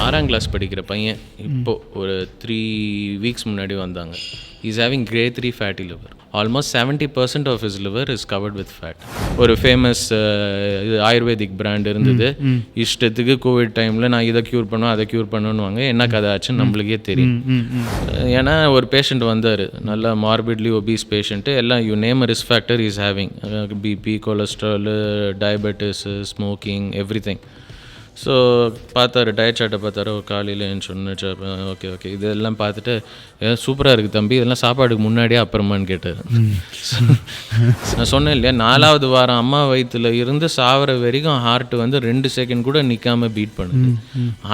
6ஆம் கிளாஸ் படிக்கிற பையன் இப்போது ஒரு 3 வீக்ஸ் முன்னாடி வந்தாங்க. Is having grade 3 fatty liver. Almost 70% of his liver is covered with fat. ஒரு ஃபேமஸ் இது ஆயுர்வேதிக் பிராண்ட் இருந்தது. இஷ்டத்துக்கு கோவிட் டைமில் நான் இதை க்யூர் பண்ணுவேன் அதை க்யூர் பண்ணுவாங்க. என்ன கதை ஆச்சுன்னு நம்மளுக்கே தெரியும். ஏன்னா ஒரு பேஷண்ட் வந்தார், நல்லா மார்பிட்லி ஒபீஸ் பேஷண்ட்டு. எல்லாம் you name risk factor is having BP, cholesterol, diabetes, smoking, everything. So பார்த்தாரு, டயட் சார்ட்டை பார்த்தாரு. காலையில் சொன்ன ஓகே இதெல்லாம் பார்த்துட்டு சூப்பராக இருக்குது தம்பி, இதெல்லாம் சாப்பாடுக்கு முன்னாடியே அப்புறமான்னு கேட்டார். நான் சொன்னேன் இல்லையா, 4வது வாரம் அம்மா வயிற்றுல இருந்து சாவர வரைக்கும் ஹார்ட் வந்து 2 செகண்ட் கூட நிற்காமல் பீட் பண்ணுது.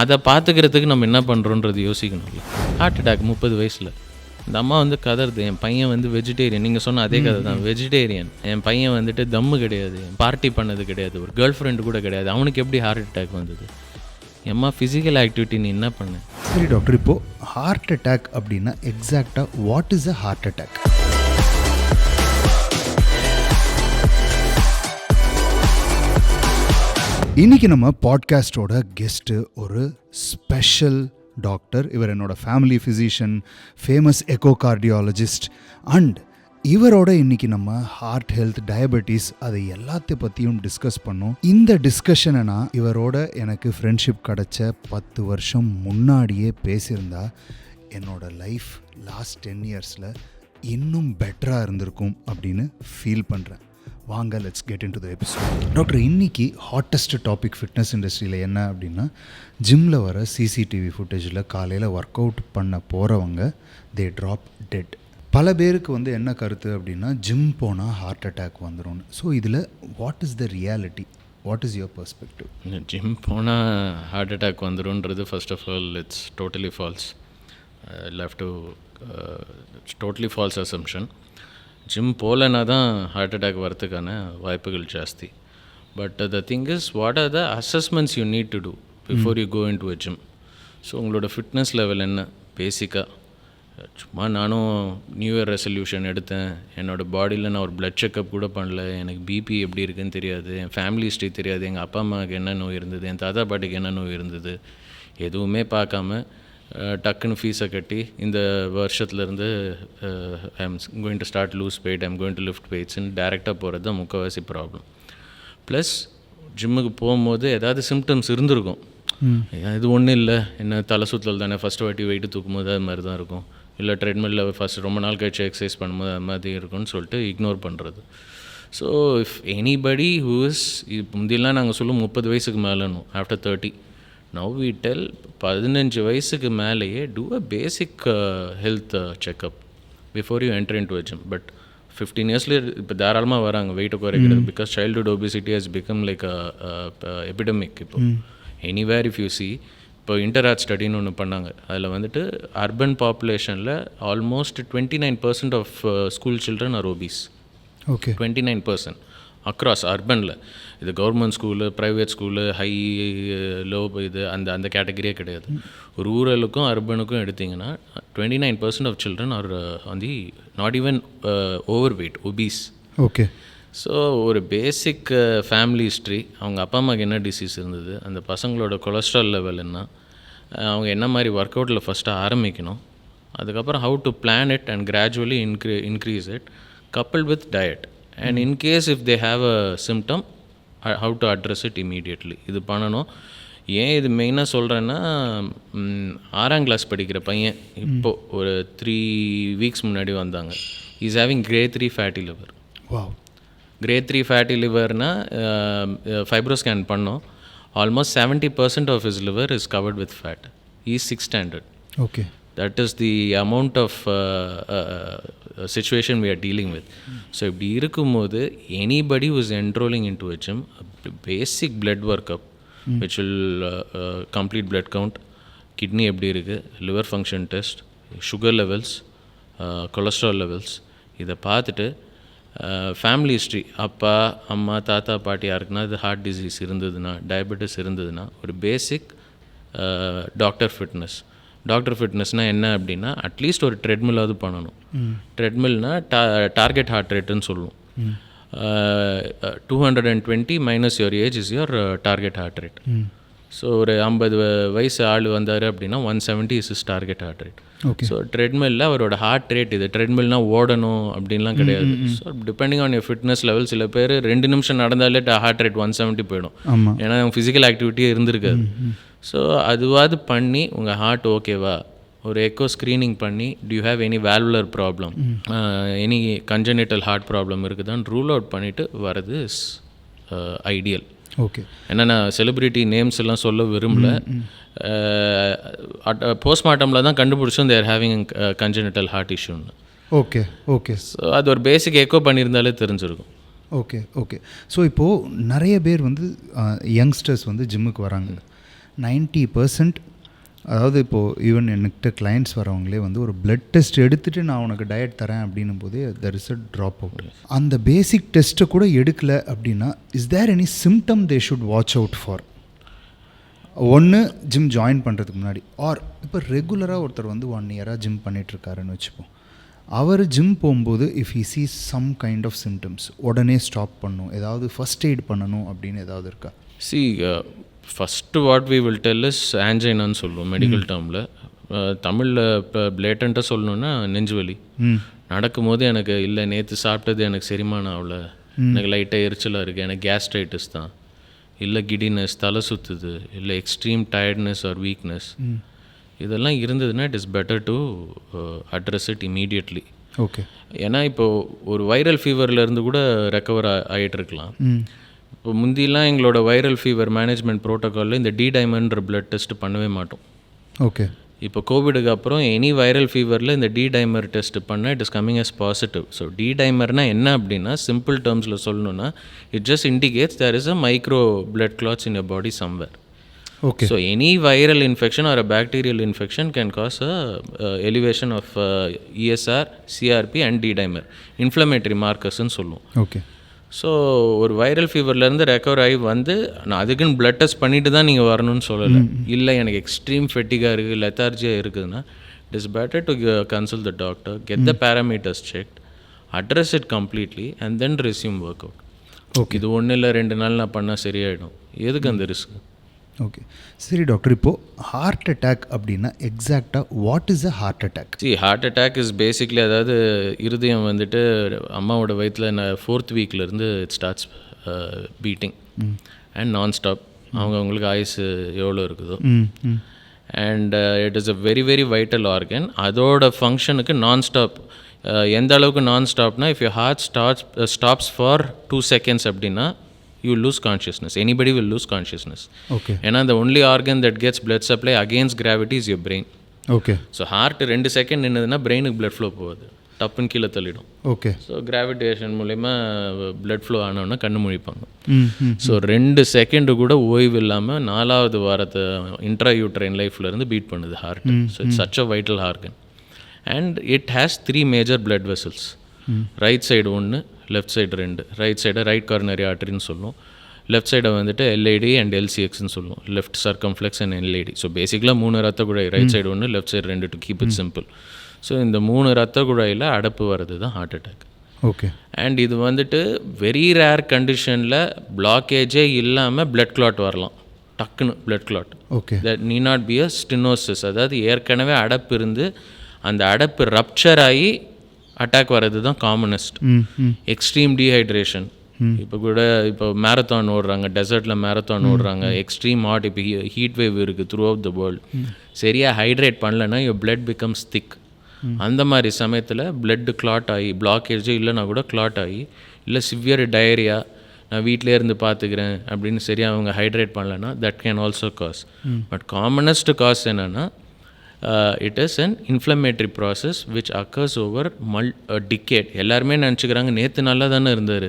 அதை பார்த்துக்கிறதுக்கு நம்ம என்ன பண்ணுறோன்றது யோசிக்கணும்ல. ஹார்ட் அட்டாக் 30 வயசில். இந்த அம்மா வந்து கதறுது, என் பையன் வந்து வெஜிடேரியன். நீங்கள் சொன்ன அதே கதை தான், வெஜிடேரியன். என் பையன் வந்துட்டு தம்மு கிடையாது, பார்ட்டி பண்ணது கிடையாது, ஒரு கேர்ள் ஃப்ரெண்டு கூட கிடையாது, அவனுக்கு எப்படி ஹார்ட் அட்டாக் வந்தது? எம்மா ஃபிசிக்கல் ஆக்டிவிட்டி நீ என்ன பண்ண? சரி டாக்டர், இப்போது ஹார்ட் அட்டாக் அப்படின்னா எக்ஸாக்டாக what is a heart attack? இன்றைக்கி நம்ம பாட்காஸ்டோட கெஸ்ட்டு ஒரு ஸ்பெஷல் டாக்டர். இவர் என்னோட family physician, famous echocardiologist. And இவரோட இன்றைக்கி நம்ம ஹார்ட் ஹெல்த், டயபெட்டிஸ், அதை எல்லாத்த பற்றியும் டிஸ்கஸ் பண்ணோம். இந்த டிஸ்கஷனை நான் இவரோட எனக்கு ஃப்ரெண்ட்ஷிப் கிடச்ச 10 வருஷம் முன்னாடியே பேசியிருந்தா என்னோட லைஃப் லாஸ்ட் 10 இயர்ஸில் இன்னும் பெட்டராக இருந்திருக்கும் அப்படின்னு ஃபீல் பண்ணுறேன். வாங்க, let's get in to the episode. Doctor, இன்றைக்கி ஹாட்டஸ்ட் டாபிக் ஃபிட்னஸ் இண்டஸ்ட்ரியில் என்ன அப்படின்னா, ஜிம்மில் வர சிசிடிவி ஃபுட்டேஜில் காலையில் ஒர்க் அவுட் பண்ண போகிறவங்க தே ட்ராப் டெட். பல பேருக்கு வந்து என்ன கருத்து அப்படின்னா, ஜிம் போனால் ஹார்ட் அட்டாக் வந்துடும்னு. ஸோ இதில் what is the reality? What is your perspective? Gym போனால் ஹார்ட் அட்டாக் வந்துடும்ன்றது first of all it's totally false. Totally false assumption. Gym போகலன்னா தான் ஹார்ட் அட்டாக் வரதுக்கான வாய்ப்புகள் ஜாஸ்தி. But the thing is, what are the assessments you need to do before you go into a gym? So உங்களோட fitness level என்ன? பேசிக்காக சும்மா நானும் நியூ இயர் ரெசல்யூஷன் எடுத்தேன், என்னோடய பாடியில் நான் ஒரு பிளட் செக்கப் கூட பண்ணல, எனக்கு பிபி எப்படி இருக்குன்னு தெரியாது, என் ஃபேமிலி ஹிஸ்ட்ரி தெரியாது, எங்கள் அப்பா அம்மாவுக்கு என்ன நோய் இருந்தது, என் தாத்தா பாட்டிக்கு என்ன நோய் இருந்தது, எதுவுமே பார்க்காம டக்குன்னு ஃபீஸை கட்டி இந்த வருஷத்துலேருந்து I am going to start lose weight, I am going to lift வெயிட்ஸ்ன்னு டேரெக்டாக போகிறது தான் முக்கால்வாசி ப்ராப்ளம். ப்ளஸ் ஜிம்முக்கு போகும்போது ஏதாவது சிம்டம்ஸ் இருந்திருக்கும். இது ஒன்றும் இல்லை, என்ன தலை சுற்றல் தானே, ஃபஸ்ட்டு வாட்டி வெயிட்டு தூக்கும்போது அது மாதிரி தான் இருக்கும், இல்லை ட்ரெட்மில்ல ஃபஸ்ட் ரொம்ப நாள் கழிச்சு எக்ஸசைஸ் பண்ணும்போது அது மாதிரி இருக்கும்னு சொல்லிட்டு இக்னோர் பண்ணுறது. So if anybody who is, முந்தியெல்லாம் நாங்கள் சொல்லுவோம் 30 வயசுக்கு மேலேனும், ஆஃப்டர் 30. Now we tell 15 வயசுக்கு மேலேயே do a basic health checkup before you enter into a gym. But 15 இயர்ஸ்லேயே இப்போ தாராளமாக வராங்க வெயிட்டை குறைக்கிறது. Because childhood obesity has become like a epidemic. இப்போ எனிவேர் இஃப் யூ சி, இப்போ இன்டராட் ஸ்டடின்னு ஒன்று பண்ணாங்க. அதில் வந்துட்டு அர்பன் பாப்புலேஷனில் almost 29% of school children are obese. Okay, 29% across அர்பனில். இது government school, private school, high low, இது அந்த கேட்டகரியே கிடையாது. ரூரலுக்கும் அர்பனுக்கும் எடுத்திங்கன்னா 29% of children are on the not even overweight, obese. Okay. So ஒரு பேசிக் ஃபேமிலி ஹிஸ்ட்ரி, அவங்க அப்பா அம்மாவுக்கு என்ன டிசீஸ் இருந்தது, அந்த பசங்களோட கொலஸ்ட்ரால் லெவல் என்ன, அவங்க என்ன மாதிரி ஒர்க் அவுட்டில் ஃபஸ்ட்டு ஆரம்பிக்கணும், அதுக்கப்புறம் how to plan it and gradually increase it coupled with diet. And in case if they have a symptom, how to address it immediately. இது பண்ணணும். ஏன் இது மெயினாக சொல்கிறேன்னா, 6ஆம் கிளாஸ் படிக்கிற பையன் இப்போது ஒரு 3 வீக்ஸ் முன்னாடி வந்தாங்க. Is having grade 3 fatty liver. grade 3 fatty லிவர்னால் ஃபைப்ரோ ஸ்கேன் பண்ணோம். Almost 70% of his liver is covered with fat. Is 6th standard. Okay. That is the amount of situation we are dealing with. So இப்படி இருக்கும்போது anybody who is enrolling into a gym, a basic blood workup which will complete blood count, kidney எப்படி இருக்குது, liver function test, sugar levels, cholesterol levels, இதை பார்த்துட்டு family history, அப்பா அம்மா தாத்தா பாட்டி யாருக்குன்னா இது ஹார்ட் டிசீஸ் இருந்ததுன்னா, டயபெட்டிஸ் இருந்ததுன்னா, ஒரு பேசிக் டாக்டர் ஃபிட்னஸ்னால் என்ன அப்படின்னா, அட்லீஸ்ட் ஒரு ட்ரெட்மில்லாவது பண்ணணும். ட்ரெட்மில்னால் டார்கெட் ஹார்ட் ரேட்டுன்னு சொல்லுவோம். 220 minus your age is your target heart rate. So ஒரு 50 வயசு ஆள் வந்தார் அப்படின்னா 170 is is target heart rate. Okay. So ட்ரெட்மில்ல அவரோட ஹார்ட் ரேட் இது. ட்ரெட்மில்னால் ஓடணும் அப்படின்லாம் கிடையாது. So depending on your fitness level, சில பேர் 2 நிமிஷம் நடந்தாலே ஹார்ட் ரேட் 170 போயிடும். ஆமாம். ஏன்னா அவங்க ஃபிசிக்கல் ஆக்டிவிட்டியே இருந்திருக்காது. ஸோ அதுவாது பண்ணி உங்கள் ஹார்ட் ஓகேவா, ஒரு எக்கோ ஸ்க்ரீனிங் பண்ணி do you have any valvular problem, any congenital heart problem இருக்குதான்னு ரூல் அவுட் பண்ணிவிட்டு வரது இஸ் ஐடியல். ஓகே. ஏன்னா நான் செலிப்ரிட்டி நேம்ஸ் எல்லாம் சொல்ல விரும்பல. போஸ்ட்மார்ட்டமில் தான் கண்டுபிடிச்சோம் தேர் ஹேவிங் கன்ஜெனிட்டல் ஹார்ட் இஷ்யூன்னு. ஓகே. ஓகே. ஸோ அது ஒரு பேசிக் எக்கோ பண்ணியிருந்தாலே தெரிஞ்சிருக்கும். ஓகே. ஓகே. ஸோ இப்போது நிறைய பேர் வந்து யங்ஸ்டர்ஸ் வந்து ஜிம்முக்கு வராங்க. 90% அதாவது இப்போது ஈவன் என்கிட்ட கிளைண்ட்ஸ் வரவங்களே வந்து ஒரு பிளட் டெஸ்ட் எடுத்துகிட்டு நான் உனக்கு டயட் தரேன் அப்படின்னும் போதே there is a drop out. அந்த பேசிக் டெஸ்ட்டை கூட எடுக்கலை அப்படின்னா is there any symptom they should watch out for? ஒன்று ஜிம் ஜாயின் பண்ணுறதுக்கு முன்னாடி, ஆர் இப்போ ரெகுலராக ஒருத்தர் வந்து 1 இயராக ஜிம் பண்ணிகிட்ருக்காருன்னு வச்சுப்போம். அவர் ஜிம் போகும்போது if he sees some kind of symptoms உடனே ஸ்டாப் பண்ணணும், ஏதாவது ஃபஸ்ட் எய்ட் பண்ணணும் அப்படின்னு ஏதாவது இருக்கா? First what we will tell is ஆன்ஜைனான்னு சொல்லுவோம் மெடிக்கல் டேர்மில். தமிழில் இப்போ பிளேட்டண்ட்டாக சொல்லணுன்னா நெஞ்சுவலி. நடக்கும்போது எனக்கு இல்லை நேற்று சாப்பிட்டது எனக்கு செரிமானம் ஆகல, எனக்கு லைட்டாக எரிச்சலாக இருக்குது, எனக்கு கேஸ்ட்ரைட்டிஸ் தான், இல்லை கிடினஸ், தலை சுற்றுது, இல்லை எக்ஸ்ட்ரீம் டயர்ட்னஸ் ஆர் வீக்னஸ், இதெல்லாம் இருந்ததுன்னா it is better to address it immediately. Okay. ஏன்னா இப்போது ஒரு வைரல் ஃபீவர்லேருந்து கூட ரெக்கவர் ஆகிட்டுருக்கலாம். இப்போ முந்திலாம் எங்களோட வைரல் ஃபீவர் மேனேஜ்மெண்ட் ப்ரோட்டோக்காலில் இந்த டைமர்ன்ற பிளட் டெஸ்ட் பண்ணவே மாட்டோம். ஓகே. இப்போ கோவிடுக்கு அப்புறம் எனி வைரல் ஃபீவரில் இந்த டைமர் டெஸ்ட் பண்ணால் it is coming as positive. So டைமர்னால் என்ன அப்படின்னா சிம்பிள் டேர்ம்ஸில் சொல்லணுன்னா it just indicates there is a micro blood clots in your body somewhere. Okay. So any viral infection or a bacterial infection can cause a elevation of ESR, CRP and D-dimer, inflammatory markers ன்னு சொல்லுவோம். Okay. So ஒரு viral ஃபீவர்லேருந்து recover ஆகி வந்து நான் அதுக்குன்னு blood test பண்ணிட்டு தான் நீங்கள் வரணும்னு சொல்லலை. இல்லை எனக்கு எக்ஸ்ட்ரீம் ஃபெட்டிகாக இருக்குது, லெத்தார்ஜியாக இருக்குதுன்னா it is better to consult the doctor, get the parameters checked, address it completely and then resume work out. Okay. இது 1 இல்லை 2 நாள் நான் பண்ணால் சரியாயிடும். எதுக்கு அந்த ரிஸ்க்? ஓகே. சரி டாக்டர், இப்போது ஹார்ட் அட்டாக் அப்படின்னா எக்ஸாக்டாக what is a heart attack? Heart attack is basically அதாவது இருதயம் வந்துட்டு அம்மாவோட வயிற்றில் 4th வீக்லேருந்து it starts beating and nonstop. அவங்களுக்கு ஆயுசு எவ்வளோ இருக்குதோ, and it is a very very vital organ. அதோட ஃபங்க்ஷனுக்கு நான் ஸ்டாப். எந்த அளவுக்கு நான் ஸ்டாப்னா if your heart stops for 2 seconds அப்படின்னா you will lose consciousness. Anybody will lose consciousness. Okay. ஏன்னா the only organ that gets blood supply against gravity is your brain. Okay. So heart 2 second நின்னதுன்னா பிரெயினுக்கு blood flow போகுது, டப்புன்னு கீழே தள்ளிடும். Okay. So gravitation மூலயமா blood flow ஆனோன்னா கண்ணு முழிப்பாங்க. ஸோ 2 செகண்டு கூட ஓய்வு இல்லாமல் 4வது வாரத்தை இன்ட்ரா யூட்ரைன் லைஃப்லேருந்து பீட் பண்ணுது heart. So it's such a vital organ and it has 3 major blood vessels. Right side 1, left side 2. Right சைடை ரைட் கார்னரி ஆர்டரின்னு சொல்லுவோம், லெஃப்ட் சைடை வந்துட்டு LAD அண்ட் LCXன்னு சொல்லுவோம், left circumflex and LAD. So பேசிக்கலாக 3 ரத்த குழாய், right side 1, left side 2 to keep it simple. So இந்த 3 ரத்த குழாயில் அடப்பு வர்றது தான் ஹார்ட் அட்டாக். ஓகே. அண்ட் இது வந்துட்டு வெரி ரேர் கண்டிஷனில் பிளாக்கேஜே இல்லாமல் பிளட் கிளாட் வரலாம், டக்குன்னு blood clot. Okay. That need not be a stenosis, அதாவது ஏற்கனவே அடப்பு இருந்து அந்த அடப்பு ரப்சர் ஆகி அட்டாக் வர்றது தான் காமனஸ்ட். எக்ஸ்ட்ரீம் டீஹைட்ரேஷன், இப்போ கூட இப்போ மேரத்தான் ஓடுறாங்க, டெசர்ட்டில் மேரத்தான் ஓடுறாங்க, எக்ஸ்ட்ரீம் ஹாட், இப்போ ஹீட் வேவ் இருக்குது த்ரூ அவுட் த வேர்ல்டு. சரியாக ஹைட்ரேட் பண்ணலன்னா யுவர் பிளட் பிகம்ஸ் திக். அந்த மாதிரி சமயத்தில் பிளட் கிளாட் ஆகி, பிளாக்கேஜே இல்லைனா கூட கிளாட் ஆகி, இல்லை சிவியர் டயரியா, நான் வீட்டிலே இருந்து பார்த்துக்கிறேன் அப்படின்னு சரியாக அவங்க ஹைட்ரேட் பண்ணலன்னா that can also cause. But commonest cause என்னென்னா it is an inflammatory process which occurs over a decade. எல்லாருமே நினச்சிக்கிறாங்க நேற்று நல்லா தானே இருந்தார்,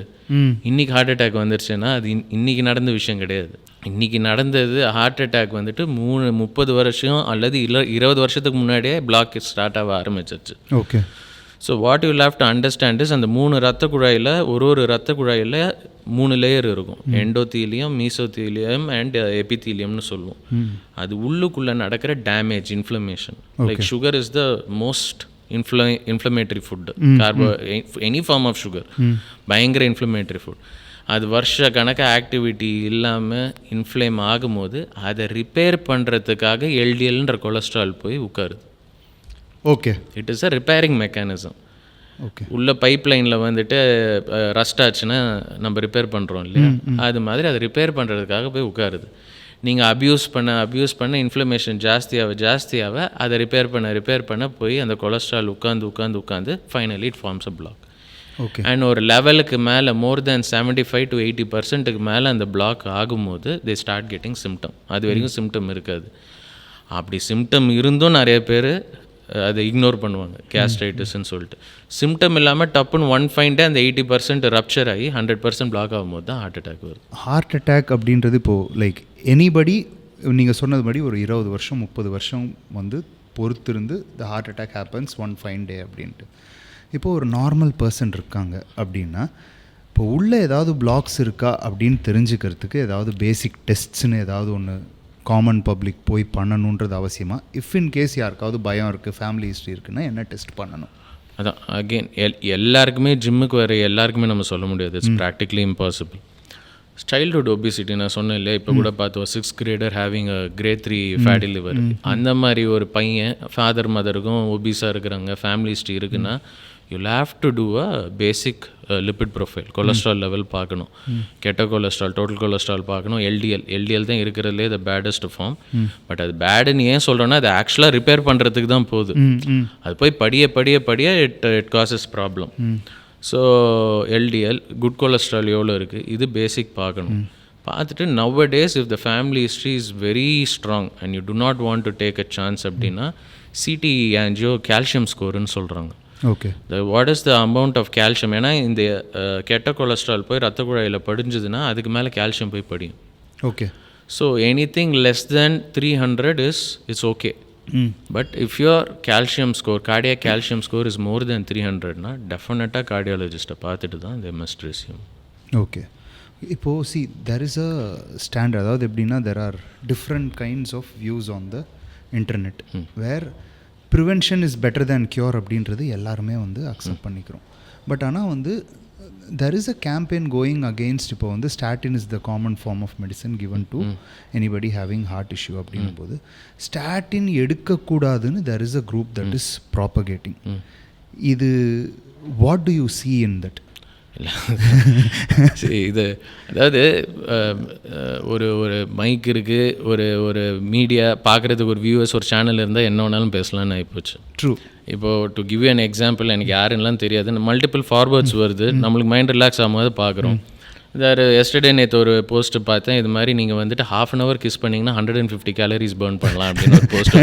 இன்றைக்கி ஹார்ட் அட்டாக் வந்துருச்சுன்னா அது இன்றைக்கி நடந்த விஷயம் கிடையாது. இன்றைக்கி நடந்தது ஹார்ட் அட்டாக் வந்துட்டு 30 வருஷம் அல்லது 20 வருஷத்துக்கு முன்னாடியே பிளாக் ஸ்டார்ட் ஆக ஆரம்பிச்சிருச்சு. Okay. So what you have to understand is அந்த 3 ரத்த குழாயில் ஒரு ரத்த குழாயில் 3 லேயர் இருக்கும், எண்டோத்தீலியம், மீசோத்தீலியம் அண்ட் எபித்தீலியம்னு சொல்லுவோம். அது உள்ளுக்குள்ளே நடக்கிற damage, inflammation. Like sugar is the most inflammatory food, any form of sugar பயங்கர இன்ஃப்ளமேட்டரி ஃபுட். அது வருஷ கணக்காக ஆக்டிவிட்டி இல்லாமல் இன்ஃப்ளேம் ஆகும்போது அதை ரிப்பேர் பண்ணுறதுக்காக எல்டிஎல்ன்ற கொலஸ்ட்ரால் போய் உட்காருது. Okay, it is a repairing mechanism. Okay, உள்ள பைப் லைனில் வந்துட்டு ரஸ்ட் ஆச்சுன்னா நம்ம ரிப்பேர் பண்ணுறோம் இல்லையா, அது மாதிரி அதை ரிப்பேர் பண்ணுறதுக்காக போய் உட்காருது. நீங்கள் அப்யூஸ் பண்ண இன்ஃப்ளமேஷன் ஜாஸ்தியாக அதை ரிப்பேர் பண்ண போய் அந்த கொலஸ்ட்ரால் உட்காந்து finally it forms a block. Okay. And ஒரு லெவலுக்கு மேலே மோர் தேன் 75 to 80% மேலே அந்த பிளாக் ஆகும்போது தே ஸ்டார்ட் கெட்டிங் சிம்டம். அது வரைக்கும் சிம்டம் இருக்காது. அப்படி சிம்டம் இருந்தும் நிறைய பேர் அதை இக்னோர் பண்ணுவாங்க, கேஸ்ட்ரைட்டிஸ்ன்னு சொல்லிட்டு. சிம்டம் இல்லாமல் டப்புன்னு ஒன் ஃபைன் டே அந்த 80% ரப்சர் ஆகி 100% பிளாக் ஆகும்போது தான் ஹார்ட் அட்டாக் வருது. ஹார்ட் அட்டாக் அப்படின்றது இப்போது லைக் எனிபடி, நீங்கள் சொன்னதுபடி ஒரு 20 வருஷம் 30 வருஷம் வந்து பொறுத்திருந்து the heart attack happens one fine day அப்படின்ட்டு. இப்போது ஒரு நார்மல் பர்சன் இருக்காங்க அப்படின்னா இப்போ உள்ளே ஏதாவது பிளாக்ஸ் இருக்கா அப்படின்னு தெரிஞ்சுக்கிறதுக்கு ஏதாவது பேசிக் டெஸ்ட்ஸ்னு ஏதாவது ஒன்று காமன் பப்ளிக் போய் பண்ணணுன்றது அவசியமாக? இஃப் இன் கேஸ் யாருக்காவது பயம் இருக்குது, ஃபேமிலி ஹிஸ்ட்ரி இருக்குன்னா என்ன டெஸ்ட் பண்ணணும்? அதான் அகெயின் எல்லாருக்குமே ஜிம்முக்கு வர எல்லாருக்குமே நம்ம சொல்ல முடியாது, it's practically impossible. Childhood obesity நான் சொன்னேன் இல்லையா, இப்போ கூட பார்த்தோம் 6th grader having a grade 3 fatty liver. அந்த மாதிரி ஒரு பையன் ஃபாதர் மதருக்கும் ஒபிஸாக இருக்கிறாங்க, ஃபேமிலி ஹிஸ்ட்ரி இருக்குன்னா you'll have to do a basic lipid profile, cholesterol level பார்க்கணும், கெட்ட கொலஸ்ட்ரால், டோட்டல் கொலஸ்ட்ரால் பார்க்கணும், எல்டிஎல் தான் இருக்கிறதுலே த பேடஸ்ட் ஃபார்ம். பட் அது பேடுன்னு ஏன் சொல்கிறோன்னா அது ஆக்சுவலாக ரிப்பேர் பண்ணுறதுக்கு தான் போகுது. அது போய் படிய it causes problem. So LDL, good cholesterol எவ்வளோ இருக்குது, இது பேசிக் பார்க்கணும். பார்த்துட்டு nowadays if the family history is very strong and you do not want to take a chance அப்படின்னா சிடி ஆன்ஜியோ கால்சியம் ஸ்கோருன்னு சொல்கிறாங்க. Okay, what is the amount of calcium? ஏன்னா இந்த கெட்ட கொலஸ்ட்ரால் போய் ரத்த குழாயில் படிஞ்சதுன்னா அதுக்கு மேலே கால்சியம் போய் படியும். Okay. So anything less than 300 it's okay. But if your calcium score, cardiac calcium score is more than 300னா டெஃபினட்டாக கார்டியாலஜிஸ்ட்டை பார்த்துட்டு தான் தே மஸ்ட் ரிசீவ். ஓகே. இப்போது see there is a standard, அதாவது எப்படின்னா there are different kinds of views on the internet where prevention is better than cure அப்படின்றது எல்லாருமே வந்து அக்செப்ட் பண்ணிக்கிறோம். பட் ஆனால் வந்து there is a campaign going against, இப்போ வந்து statin is the common form of medicine given to anybody having heart issue அப்படின்னும் போது ஸ்டாட்டின் எடுக்கக்கூடாதுன்னு there is a group that is propagating. இது what do you see in that? இல்லை சரி, இது அதாவது ஒரு மைக் இருக்குது, ஒரு மீடியா பார்க்குறதுக்கு ஒரு வியூவர்ஸ், ஒரு சேனல் இருந்தால் என்ன வேணாலும் பேசலாம்னு ஆகிப்போச்சு. ட்ரூ. இப்போது to give you an example, எனக்கு யாருன்னெலாம் தெரியாது, மல்டிபிள் ஃபார்வர்ட்ஸ் வருது, நம்மளுக்கு மைண்ட் ரிலாக்ஸ் ஆகும்போது பார்க்குறோம். எஸ்டர்டே நேற்று ஒரு போஸ்ட்டு பார்த்தேன், இது மாதிரி நீங்கள் வந்துட்டு 1/2 hour கிஸ் பண்ணிங்கன்னா 150 calories பர்ன் பண்ணலாம் அப்படின்னு ஒரு போஸ்ட்.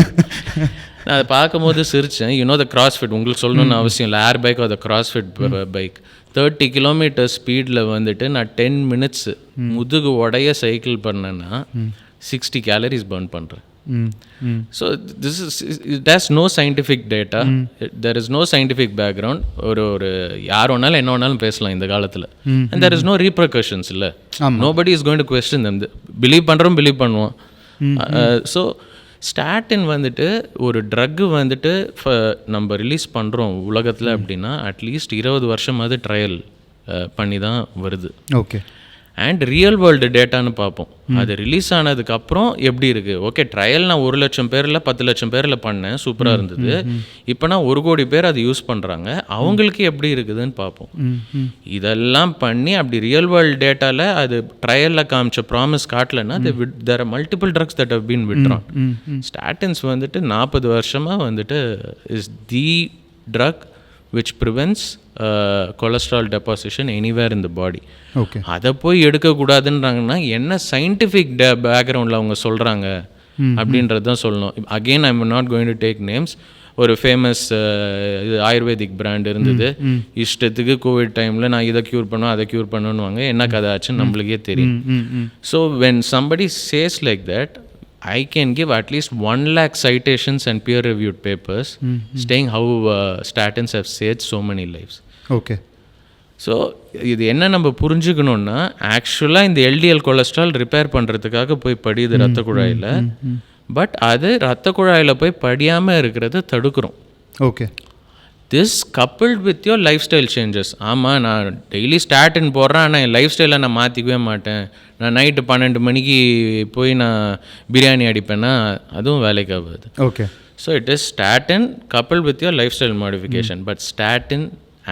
நான் அதை பார்க்கும்போது சிரித்தேன். யூனோ த கிராஸ்ஃபிட், உங்களுக்கு சொல்லணும்னு அவசியம் இல்லை, air bike or the crossfit bike 30 km ஸ்பீடில் வந்துட்டு நான் 10 minutes முதுகு உடைய சைக்கிள் பண்ணேன்னா 60 calories பர்ன் பண்ணுறேன். So this is it has no scientific data, there is no scientific background. ஒரு யார் வேணாலும் என்ன வேணாலும் பேசலாம் இந்த காலத்தில். And there is no repercussions இல்லை. Nobody is going to question them. Believe பண்ணுவோம். ஸோ ஸ்டாட்டின் வந்துட்டு ஒரு ட்ரக்கு வந்துட்டு நம்ம ரிலீஸ் பண்ணுறோம் உலகத்தில் அப்படின்னா அட்லீஸ்ட் 20 வருஷமாவது ட்ரையல் பண்ணி தான் வருது. ஓகே. அண்ட் ரியல் வேர்ல்டு டேட்டான்னு பார்ப்போம். அது ரிலீஸ் ஆனதுக்கப்புறம் எப்படி இருக்குது? ஓகே, ட்ரையல் நான் 1 லட்சம் பேரில் 10 லட்சம் பேரில் பண்ணேன், சூப்பராக இருந்தது. இப்போ நான் 1 கோடி பேர் அது யூஸ் பண்ணுறாங்க, அவங்களுக்கு எப்படி இருக்குதுன்னு பார்ப்போம். இதெல்லாம் பண்ணி அப்படி ரியல் வேர்ல்டு டேட்டாவில் அது ட்ரையலில் காமிச்ச ப்ராமிஸ் காட்டலைன்னா there are multiple drugs that have been withdrawn. Statins வந்துட்டு 40 வருஷமாக வந்துட்டு is the drug which prevents cholesterol deposition anywhere in the body. Okay. அதை போய் எடுக்கக்கூடாதுன்றாங்கன்னா என்ன சயின்டிஃபிக் பேக்ரவுண்டில் அவங்க சொல்கிறாங்க அப்படின்றது தான் சொல்லணும். Again I am not going to take names. ஒரு ஃபேமஸ் இது ஆயுர்வேதிக் பிராண்ட் இருந்தது, இஷ்டத்துக்கு கோவிட் டைமில் நான் இதை க்யூர் பண்ணுவேன் அதை க்யூர் பண்ணுவாங்க, என்ன கதை ஆச்சுன்னு நம்மளுக்கே தெரியும். So when somebody says like that, I can give at least 1 lakh citations and peer-reviewed papers saying how statins have saved so many lives. Okay. So இது என்ன நம்ம புரிஞ்சுக்கணுன்னா, ஆக்சுவலாக இந்த எல்டிஎல் கொலஸ்ட்ரால் ரிப்பேர் பண்ணுறதுக்காக போய் படியுது ரத்த குழாயில். பட் அது ரத்த குழாயில் போய் படியாமல் இருக்கிறத தடுக்கிறோம். Okay. This coupled with your lifestyle changes. ஆமாம், நான் டெய்லி ஸ்டாட்டின் போடுறேன், ஆனால் என் லைஃப் ஸ்டைலை நான் மாற்றிக்கவே மாட்டேன். நான் நைட்டு 12 மணிக்கு போய் நான் பிரியாணி அடிப்பேன்னா அதுவும் வேலைக்கு ஆகாது. Okay. So it is statin coupled with your life style modification. But statin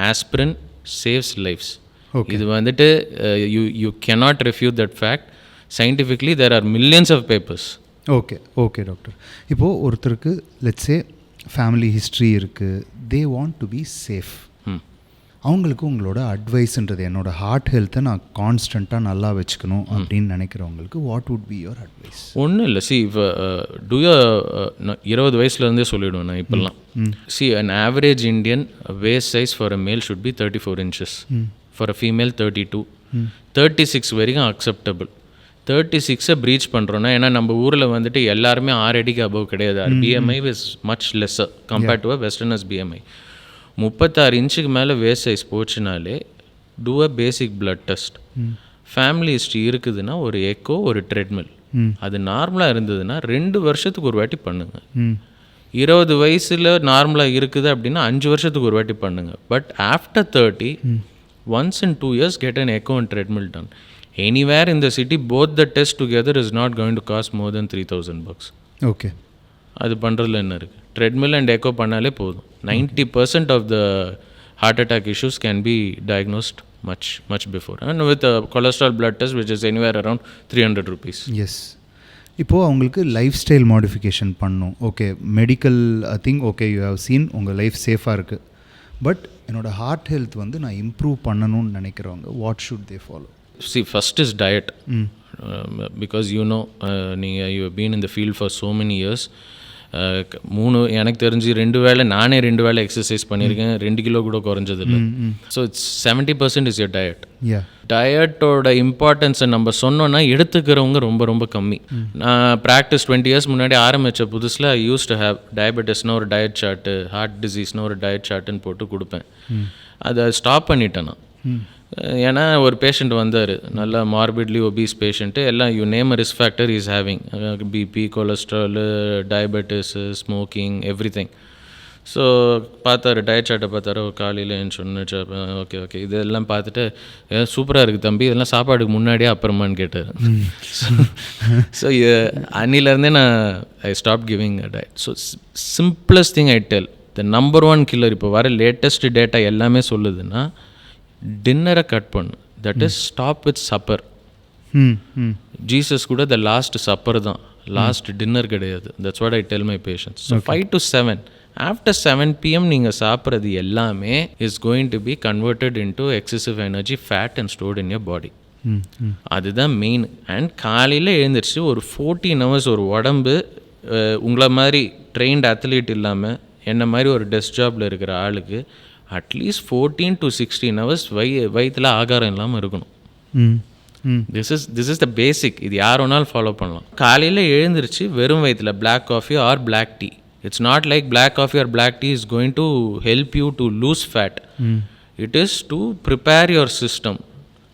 aspirin saves lives. இது வந்துட்டு you cannot refute that fact. Scientifically there are millions of papers. Okay okay doctor. இப்போது ஒருத்தருக்கு லெட்ஸே ஃபேமிலி ஹிஸ்ட்ரி இருக்குது, they want to be safe. அவங்களுக்கு உங்களோட அட்வைஸ்ன்றது, என்னோடய heart ஹெல்த்தை நான் கான்ஸ்டண்ட்டாக நல்லா வச்சுக்கணும் அப்படின்னு நினைக்கிறவங்களுக்கு what would be your advice? ஒன்றும் இல்லை. சி இப்போ நான் 20 வயசுலேருந்தே சொல்லிவிடுவேன் நான் இப்போல்லாம். See an average Indian waist size for a male should be 34 inches, for a female 32, 36 வரைக்கும் அக்செப்டபிள். 36 ப்ரீச் பண்ணுறோன்னா, ஏன்னா நம்ம ஊரில் வந்துட்டு எல்லாருமே 6 அடிக்கு அபவ் கிடையாது. BMI is much lesser compared to a westerners BMI. 36 இன்ச்சுக்கு மேலே வேஸ்ட் சைஸ் போச்சுனாலே do a basic blood test. Family history இருக்குதுன்னா ஒரு எக்கோ, ஒரு ட்ரெட்மில். அது நார்மலாக இருந்ததுன்னா 2 வருஷத்துக்கு ஒரு வாட்டி பண்ணுங்கள். 20 வயசில் நார்மலாக இருக்குது அப்படின்னா 5 வருஷத்துக்கு ஒரு வாட்டி பண்ணுங்கள். But after 30, once in 2 years get an echo and treadmill done. Anywhere in the city, both the tests together is not going to cost more than $3,000. Okay. அது பண்ணுறதுல என்ன இருக்குது? ட்ரெட்மில் அண்ட் எக்கோ பண்ணாலே போதும். 90% of the heart attack issues can be diagnosed much before, and with a cholesterol blood test which is anywhere around 300 rupees. Yes. இப்போது அவங்களுக்கு life style modification பண்ணணும். Okay, medical thing okay, you have seen, உங்கள் life சேஃபாக இருக்குது. But என்னோடய heart health வந்து நான் improve பண்ணணும்னு நினைக்கிறவங்க what should they follow? See, first is diet. Because you have been in the field for so many years. எனக்கு தெரிஞ்சு 2 வேளை நானே 2 வேளை எக்ஸசைஸ் பண்ணியிருக்கேன், 2 கிலோ கூட குறைஞ்சதில்லை. So it's 70% is your diet. டயட்டோட இம்பார்ட்டன்ஸை நம்ம சொன்னோன்னா எடுத்துக்கிறவங்க ரொம்ப ரொம்ப கம்மி. நான் ப்ராக்டிஸ் 20 years முன்னாடி ஆரம்பித்த புதுசில் ஐ யூஸ் டு ஹேவ் டயபெட்டிஸ்னு ஒரு டயட் சார்ட்டு, ஹார்ட் டிசீஸ்னு ஒரு டயட் சார்ட்டுன்னு போட்டு கொடுப்பேன். அதை ஸ்டாப் பண்ணிட்டேன் நான். ஏன்னா ஒரு பேஷண்ட் வந்தார், நல்லா மார்பிட்லி ஒபீஸ் பேஷண்ட்டு, எல்லாம் you name risk factor is having, BP, cholesterol, diabetes, smoking, everything. So பார்த்தாரு, டயட் சார்ட்டை பார்த்தாரு, காலையில் என் சொன்னிச்சு. ஓகே இதெல்லாம் பார்த்துட்டு சூப்பராக இருக்குது தம்பி, இதெல்லாம் சாப்பாடுக்கு முன்னாடியே அப்புறமான்னு கேட்டார். ஸோ அன்னிலேருந்தே நான் I stop giving a diet. So simplest thing I tell, the number 1 killer இப்போ வர லேட்டஸ்ட் டேட்டா எல்லாமே சொல்லுதுன்னா, டின்னரை கட் பண்ணு. That is stop with supper. Jesus கூட த லாஸ்ட் சப்பர் தான், லாஸ்ட் டின்னர் கிடையாது. That's what I tell my patients. So 5 to 7, after 7 PM நீங்கள் சாப்பிட்றது எல்லாமே is going to be converted into excessive energy, fat and stored in your பாடி. அதுதான் main. And காலையில் எழுந்திரிச்சு ஒரு 14 hours ஒரு உடம்பு உங்களை மாதிரி ட்ரெயின்ட் அத்லீட் இல்லாமல் என்ன மாதிரி ஒரு டெஸ்க் ஜாபில் இருக்கிற ஆளுக்கு அட்லீஸ்ட் 14 to 16 hours வயிற்றில் ஆகாரம் இல்லாமல் இருக்கணும். This is the basic. இது யார் வேணாலும் ஃபாலோ பண்ணலாம். காலையில் எழுந்திரிச்சு வெறும் வயிற்றில் black coffee or black tea. It's not like black coffee or black tea is going to help you to lose fat. It is to prepare your system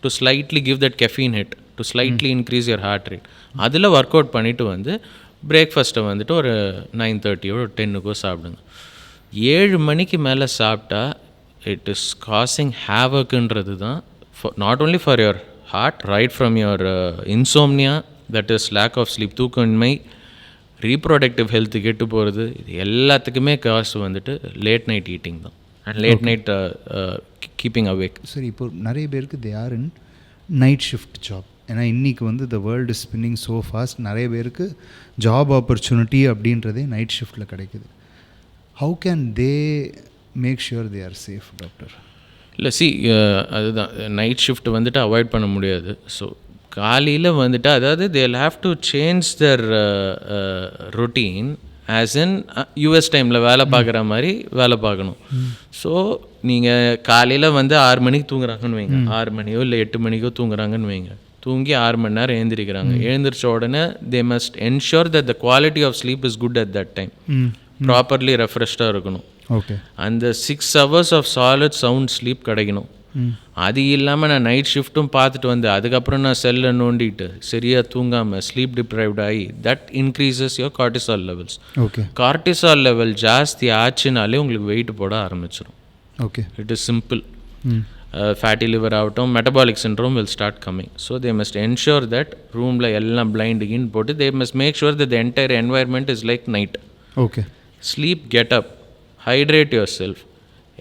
to slightly give that caffeine hit, to slightly increase your heart rate. அதில் work out பண்ணிவிட்டு வந்து பிரேக்ஃபாஸ்ட்டை வந்துட்டு ஒரு 9:30 or 10 சாப்பிடுங்க. 7 மணிக்கு மேலே சாப்பிட்டா it is causing ஹேவக்ன்றது தான், not only for your heart, right from your insomnia, that is lack of sleep, தூக்கமின்மை, ரீப்ரொடக்டிவ் ஹெல்த்து கெட்டு போகிறது, இது எல்லாத்துக்குமே காசு வந்துட்டு லேட் நைட் ஈட்டிங் தான் and late night keeping awake. சரி, இப்போ நிறைய பேருக்கு they are in night shift job. ஏன்னா இன்றைக்கி வந்து the world is spinning so fast. நிறைய பேருக்கு ஜாப் ஆப்பர்ச்சுனிட்டி அப்படின்றதே நைட் ஷிஃப்ட்டில் கிடைக்குது. How can they make sure they R safe doctor? இல்லை அதுதான், நைட் ஷிஃப்ட் வந்துட்டு அவாய்ட் பண்ண முடியாது. ஸோ காலையில் வந்துட்டு, அதாவது they'll have to change Dhar routine as in US டைமில் வேலை பார்க்குற மாதிரி வேலை பார்க்கணும். ஸோ நீங்கள் காலையில் வந்து 6 மணிக்கு தூங்குறாங்கன்னு வைங்க, 6 மணியோ இல்லை 8 மணிக்கோ தூங்குறாங்கன்னு வைங்க, தூங்கி 6 மணி நேரம் எழுந்திரிக்கிறாங்க. எழுந்திரிச்ச உடனே they must ensure that the quality of sleep is good at that time. Properly ரெஃப்ரெஷ்டாக இருக்கணும். ஓகே. அந்த 6 hours of solid sound sleep கிடைக்கணும். அது இல்லாமல் நான் நைட் ஷிஃப்ட்டும் பார்த்துட்டு வந்து அதுக்கப்புறம் நான் செல்லை நோண்டிட்டு சரியாக தூங்காமல் ஸ்லீப் டிப்ரைவ்ட் ஆகி that increases your cortisol levels. Okay. Cortisol level ஜாஸ்தி ஆச்சுனாலே உங்களுக்கு வெயிட் போட ஆரம்பிச்சிடும். Okay, it is simple. Fatty liver ஆகட்டும், metabolic syndrome will start coming. So they must ensure that ரூமில் எல்லாம் பிளைண்டுகின்னு போட்டு they must make sure that the entire environment is like night. Okay. Sleep, get up, hydrate yourself,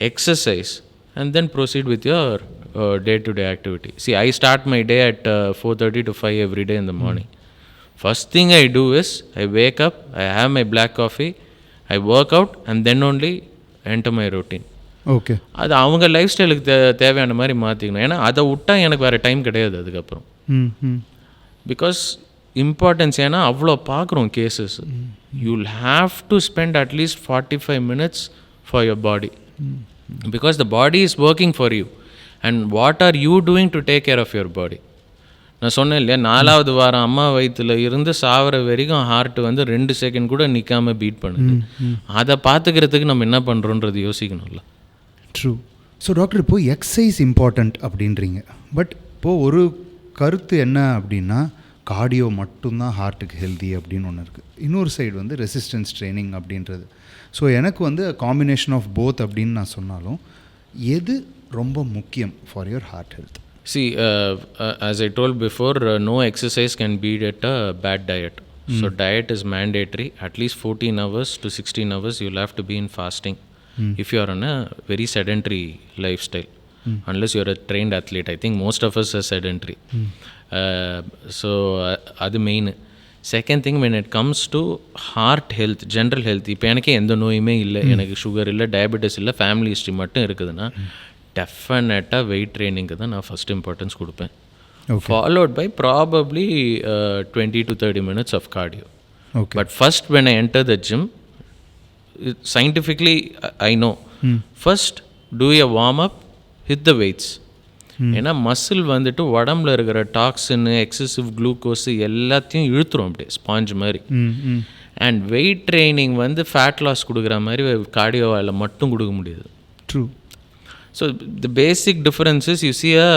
exercise, and then proceed with your day-to-day activity. See, I start my day at 4:30 to 5 every day in the morning. First thing I do is, I wake up, I have my black coffee, I work out, and then only enter my routine. Okay. அது அவங்க life ஸ்டைலுக்கு தேவையான மாதிரி மாற்றிக்கணும். ஏன்னா அதை விட்டால் எனக்கு வேறு டைம் கிடையாது அதுக்கப்புறம். பிகாஸ் இம்பார்ட்டன்ஸ், ஏன்னா அவ்வளோ பார்க்குறோம் cases. You'll have to spend at least 45 minutes for your body, because the body is working for you. And what are you doing to take care of your body? நான் சொன்னேன் இல்லையா, 4வது வாரம் அம்மா வயிற்றுல இருந்து சாவர வரைக்கும் ஹார்ட் வந்து 2 செகண்ட் கூட நிற்காமல் பீட் பண்ணுது. அதை பார்த்துக்கிறதுக்கு நம்ம என்ன பண்ணுறோன்றது யோசிக்கணும்ல. ட்ரூ. ஸோ டாக்டர், இப்போது எக்ஸசைஸ் இம்பார்ட்டண்ட் அப்படின்றீங்க. பட் இப்போது ஒரு கருத்து என்ன அப்படின்னா, கார்டியோ மட்டும்தான் ஹார்ட்டுக்கு ஹெல்தி அப்படின்னு ஒன்று இருக்குது. இன்னொரு சைடு வந்து ரெசிஸ்டன்ஸ் ட்ரைனிங் அப்படின்றது. ஸோ எனக்கு வந்து காம்பினேஷன் ஆஃப் போத் அப்படின்னு நான் சொன்னாலும், எது ரொம்ப முக்கியம் for your heart health? See, as I told before, no exercise can beat at a bad diet. So diet is mandatory. At least 14 hours to 16 hours you'll have to be in fasting if you are on a very sedentary lifestyle. Unless you're a trained athlete. I think most of us are sedentary. So அது main. Second thing, when it comes to heart health, general health, இப்போ எனக்கே எந்த நோயுமே இல்லை, எனக்கு sugar இல்லை, diabetes இல்லை, family history மட்டும் இருக்குதுன்னா, டெஃபினட்டாக வெயிட் ட்ரைனிங்க்கு தான் நான் ஃபஸ்ட் இம்பார்ட்டன்ஸ் கொடுப்பேன். Followed by probably 20 to 30 minutes of cardio. But first when I enter the gym, scientifically I know, first do a warm up, hit the weights. ஏன்னா muscle வந்துட்டு உடம்புல இருக்கிற டாக்ஸின், எக்ஸசிவ் குளுக்கோஸ் எல்லாத்தையும் இழுத்துரும் அப்படியே sponge மாதிரி. And weight training வந்து fat loss கொடுக்குற மாதிரி கார்டியோவால் மட்டும் கொடுக்க முடியாது. True. So the basic difference is, you see a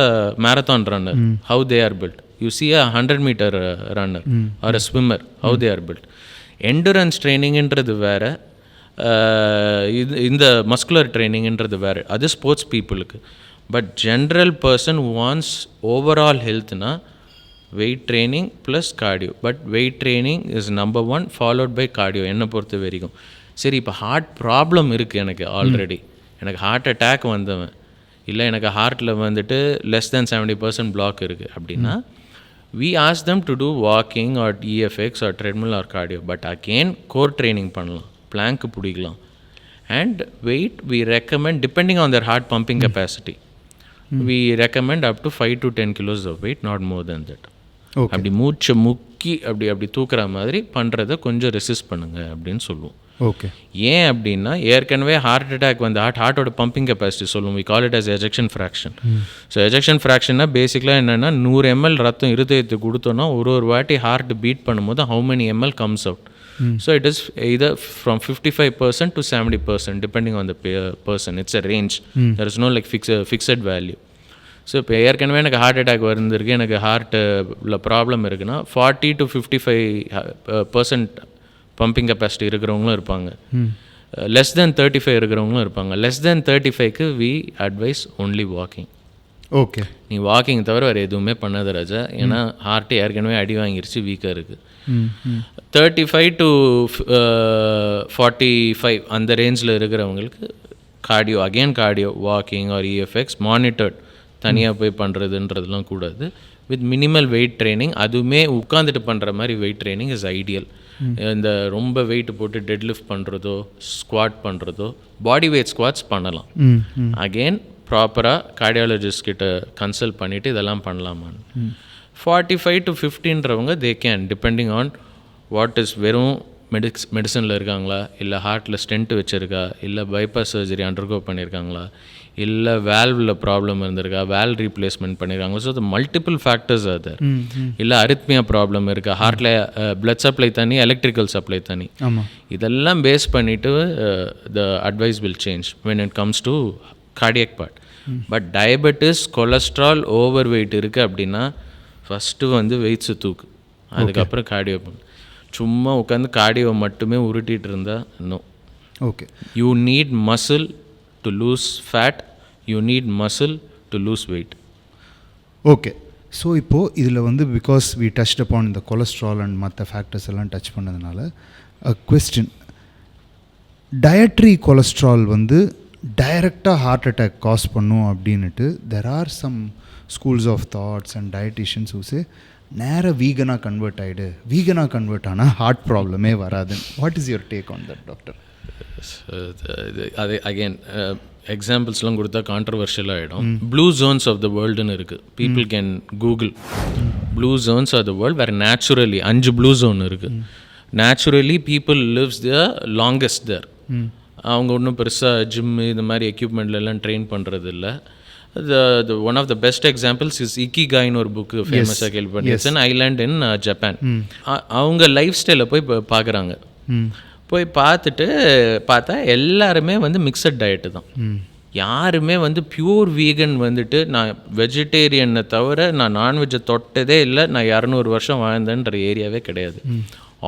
marathon runner, how they are built. You see a 100-meter runner or a swimmer, how they are built. endurance ட்ரைனிங்ன்றது வேறு, இந்த muscular ட்ரைனிங்ன்றது வேறு. அது ஸ்போர்ட்ஸ் பீப்புளுக்கு. But general person wants overall ஹெல்த்னா weight training plus cardio. But weight training is number 1 followed by cardio என்னை பொறுத்த வரைக்கும். சரி, இப்போ ஹார்ட் ப்ராப்ளம் இருக்குது எனக்கு ஆல்ரெடி, எனக்கு ஹார்ட் அட்டாக் வந்தவன் இல்லை, எனக்கு ஹார்ட்டில் வந்துட்டு லெஸ் தேன் 70% பிளாக் இருக்குது அப்படின்னா, we ask them to do walking or EFX or treadmill or cardio. But again core training பண்ணலாம், plank பிடிக்கலாம். And weight we recommend depending on their heart pumping capacity. We recommend up to 5 to 10 kilos of weight, not more than that. அப்படி மூச்சை முக்கி அப்படி தூக்குற மாதிரி பண்ணுறதை கொஞ்சம் ரெசிஸ்ட் பண்ணுங்க அப்படின்னு சொல்லுவோம். ஓகே. ஏன் அப்படின்னா, ஏற்கனவே ஹார்ட் அட்டாக் வந்து ஹார்ட்டோட பம்பிங் கெப்பாசிட்டி சொல்லுவோம், we call it as ejection fraction. So ejection ஃப்ராக்ஷன்னா பேசிக்கலாக என்னென்னா, 100 ml ரத்தம் இருதயத்துக்கு கொடுத்தோன்னா ஒரு வாட்டி ஹார்ட் பீட் பண்ணும்போது how many ml comes out. So it is either from 55% to 70% depending on the person. It's a range. There is no like fixed value. So இப்போ ஏற்கனவே எனக்கு ஹார்ட் அட்டாக் வந்துருக்கு, எனக்கு ஹார்ட்டில் ப்ராப்ளம் இருக்குன்னா 40 to 55% பம்பிங் கெப்பாசிட்டி இருக்கிறவங்களும் இருப்பாங்க, less தென் 35 இருக்கிறவங்களும் இருப்பாங்க. லெஸ் தென் 35க்கு we advise only walking. Okay. நீ வாக்கிங் தவிர வேறு எதுவுமே பண்ணாத ராஜா, ஏன்னா ஹார்ட்டு ஏற்கனவே அடி வாங்கிருச்சு, வீக்காக இருக்குது. 35 to 45 அந்த ரேஞ்சில் இருக்கிறவங்களுக்கு cardio, again cardio, walking or EFX monitored, தனியாக போய் பண்ணுறதுன்றதுலாம் கூடாது. வித் மினிமல் வெயிட் ட்ரைனிங், அதுவுமே உட்காந்துட்டு பண்ணுற மாதிரி வெயிட் ட்ரைனிங் இஸ் ஐடியல். இந்த ரொம்ப வெயிட் போட்டு டெட் லிஃப்ட் பண்ணுறதோ, ஸ்குவாட் பண்ணுறதோ, பாடி வெயிட் ஸ்குவாட்ஸ் பண்ணலாம். அகெயின் ப்ராப்பராக கார்டியாலஜிஸ்ட் கிட்ட கன்சல்ட் பண்ணிவிட்டு இதெல்லாம் பண்ணலாமான்னு. 45 to 50ன்றவங்க they can, depending on what is, வெறும் மெடிசனில் இருக்காங்களா, இல்லை ஹார்ட்டில் ஸ்டென்ட் வச்சுருக்கா, இல்லை பைபாஸ் சர்ஜரி அண்டர்கோ பண்ணியிருக்காங்களா, இல்லை வேல்வில் ப்ராப்ளம் இருந்திருக்கா, வேல் ரீப்ளேஸ்மெண்ட் பண்ணியிருக்காங்க. ஸோ த மல்டிபிள் ஃபேக்டர்ஸ் அது. இல்லை அரித்மியா ப்ராப்ளம் இருக்கா, ஹார்ட்டில் பிளட் சப்ளை தனி, எலக்ட்ரிக்கல் சப்ளை தனி, இதெல்லாம் பேஸ் பண்ணிவிட்டு த advice will change when it comes to cardiac part. But diabetes, cholesterol, over weight இருக்குது அப்படின்னா ஃபஸ்ட்டு வந்து வெயிட்ஸு தூக்கு, அதுக்கப்புறம் கார்டியோ பண்ணு. சும்மா உட்காந்து கார்டியோ மட்டுமே உருட்டிகிட்டு இருந்தால் no. Okay. You need muscle to lose fat, you need muscle to lose weight. Okay, so இப்போது இதில் வந்து பிகாஸ் வி டச்ட் அப்பான் இந்த கொலஸ்ட்ரால் அண்ட் மற்ற ஃபேக்டர்ஸ் எல்லாம் டச் பண்ணதுனால கொஸ்டின், டயட்ரி கொலஸ்ட்ரால் வந்து டைரெக்டாக ஹார்ட் அட்டாக் காஸ் பண்ணும் அப்படின்ட்டு there are some schools of thoughts and dieticians who say நேராக வீகனாக கன்வெர்ட் ஆகிடு, வீகனாக கன்வெர்ட் ஆனால் ஹார்ட் ப்ராப்ளமே வராது. What is your take on that doctor? அது அகெயின் எக்ஸாம்பிள்ஸ்லாம் கொடுத்தா கான்ட்ரவர்ஷியலாக ஆகிடும். ப்ளூ ஜோன்ஸ் ஆஃப் த வேர்ல்டுன்னு இருக்குது. People can Google blue zones of the world வேறு நேச்சுரலி 5 ப்ளூ ஜோன் இருக்குது. Naturally people lives the longest there. அவங்க ஒன்றும் பெருசாக ஜிம்மு இந்த மாதிரி எக்யூப்மெண்ட்லாம் ட்ரெயின் பண்ணுறது இல்லை. One of the best examples is இக்கிகாய்னு ஒரு புக்கு ஃபேமஸாக கேள்விப்பட்டேன். It's an island in Japan. அவங்க லைஃப் ஸ்டைலை போய் பார்க்குறாங்க. போய் பார்த்தா எல்லாருமே வந்து மிக்சட் டயட்டு தான். யாருமே வந்து பியூர் வீகன் வந்துட்டு நான் வெஜிடேரியனை தவிர நான் நான்வெஜ்ஜை தொட்டதே இல்லை, நான் 200 வருஷம் வாழ்ந்தேன்ற ஏரியாவே கிடையாது.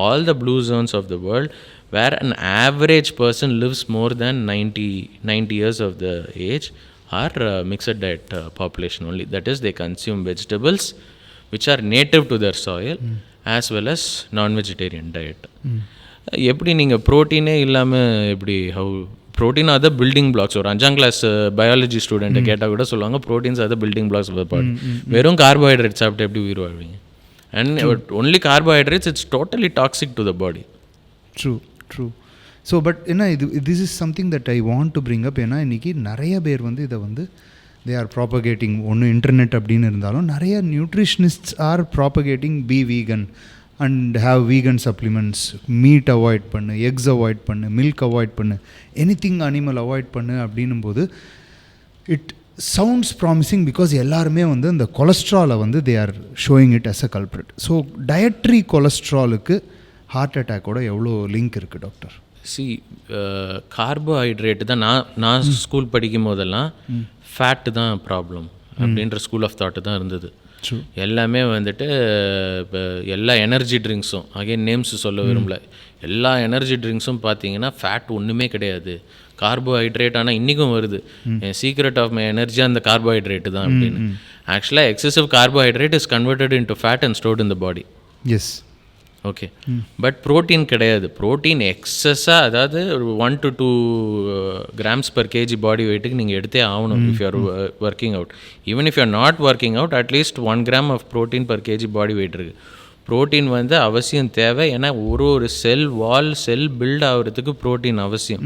All the blue zones of the world where an average person lives more than 90 years of the age are mixed diet population only. That is, they consume vegetables which are native to their soil as well as non-vegetarian diet. எப்படி நீங்கள் ப்ரோட்டீனே இல்லாமல் எப்படி protein are the building blocks. ஒரு 5ஆம் class biology ஸ்டூடெண்ட்டை கேட்டால் கூட சொல்லுவாங்க proteins are the building blocks of the body. வெறும் கார்போஹைட்ரேட் சாப்பிட்டு எப்படி உயிர் வாழ்வீங்க? And only carbohydrates it's totally toxic to the body. True. So but என்ன this is something that I want to bring up. ஏன்னா இன்றைக்கி நிறைய பேர் வந்து இதை வந்து தே ஆர் ப்ராப்பகேட்டிங். ஒன்று இன்டர்நெட் அப்படின்னு இருந்தாலும் நிறைய nutritionists are propagating be vegan and have vegan supplements, meat avoid பண்ணு, எக்ஸ் அவாய்ட் பண்ணு, மில்க் அவாய்ட் பண்ணு, எனிதிங் அனிமல் அவாய்ட் பண்ணு அப்படின்னும் போது இட் சவுண்ட்ஸ் ப்ராமிசிங் பிகாஸ் எல்லாருமே வந்து இந்த கொலஸ்ட்ராலை வந்து they are showing it as a culprit. So dietary கொலஸ்ட்ராலுக்கு ஹார்ட் அட்டாக்கோட எவ்வளோ லிங்க் இருக்குது டாக்டர்? கார்போஹைட்ரேட்டு தான் நான் ஸ்கூல் படிக்கும் போதெல்லாம் ஃபேட்டு தான் ப்ராப்ளம் அப்படின்ற ஸ்கூல் ஆஃப் தாட்டு தான் இருந்தது. எல்லாமே வந்துட்டு இப்போ எல்லா எனர்ஜி ட்ரிங்க்ஸும், அகைன் நேம்ஸ் சொல்ல விரும்பல, எல்லா எனர்ஜி ட்ரிங்க்ஸும் பார்த்தீங்கன்னா ஃபேட் ஒன்றுமே கிடையாது, கார்போஹைட்ரேட். ஆனால் இன்றைக்கும் வருது சீக்ரெட் ஆஃப் மை எனர்ஜி அந்த கார்போஹைட்ரேட்டு தான் அப்படின்னு. ஆக்சுவலாக excessive carbohydrate is converted into fat and stored in the body. Yes, okay. But protein கிடையாது. ப்ரோட்டீன் எக்ஸஸாக, அதாவது ஒரு 1 to 2 grams per kg பாடி வெயிட்டுக்கு நீங்கள் எடுத்தே ஆகணும் if you are working out. Even if you are not working out, at least 1 gram of protein per kg body weight இருக்குது. Protein வந்து அவசியம் தேவை. ஏன்னா ஒரு செல் பில்ட் ஆகிறதுக்கு ப்ரோட்டீன் அவசியம்.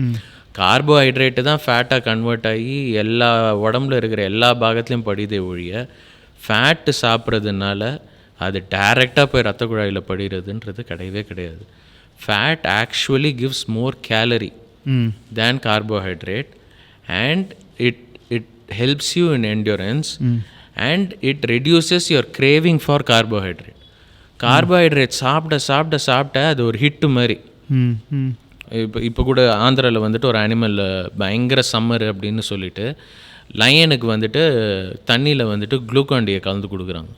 கார்போஹைட்ரேட்டு தான் ஃபேட்டாக கன்வெர்ட் ஆகி எல்லா உடம்புல இருக்கிற எல்லா பாகத்துலேயும் படிதே ஒழிய ஃபேட்டு சாப்பிட்றதுனால அது டைரெக்டாக போய் ரத்த குழாயில் படிகிறதுன்றது கிடையவே கிடையாது. Fat actually gives more calorie than carbohydrate and it helps you in endurance and it reduces your craving for carbohydrate. Carbohydrate சாப்பிட்ட அது ஒரு ஹிட்டு மாதிரி. இப்போ கூட ஆந்திராவில் வந்துட்டு ஒரு அனிமல் பயங்கர சம்மர் அப்படின்னு சொல்லிட்டு லயனுக்கு வந்துட்டு தண்ணியில் வந்துட்டு குளுக்காண்டியை கலந்து கொடுக்குறாங்க.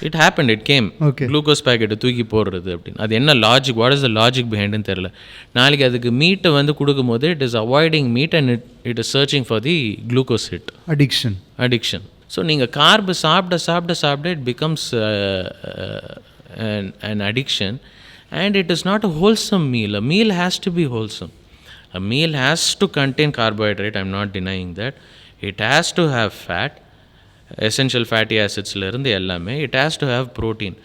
It happen, it came. Glucose பேக்கெட்டை தூக்கி போடுறது அப்படின்னு. அது என்ன logic, what is the logic பிஹைண்டுன்னு தெரில. நாளைக்கு அதுக்கு மீட்டை வந்து கொடுக்கும்போது it is avoiding meat and it is searching for the glucose hit. Addiction. So நீங்கள் கார்பு சாப்பிட it becomes an addiction and it is not a wholesome meal. A meal has to be wholesome. A meal has to contain carbohydrate, I'm not denying that. It has to have fat, essential fatty acidsல இருந்து எல்லாமே. It has to have protein.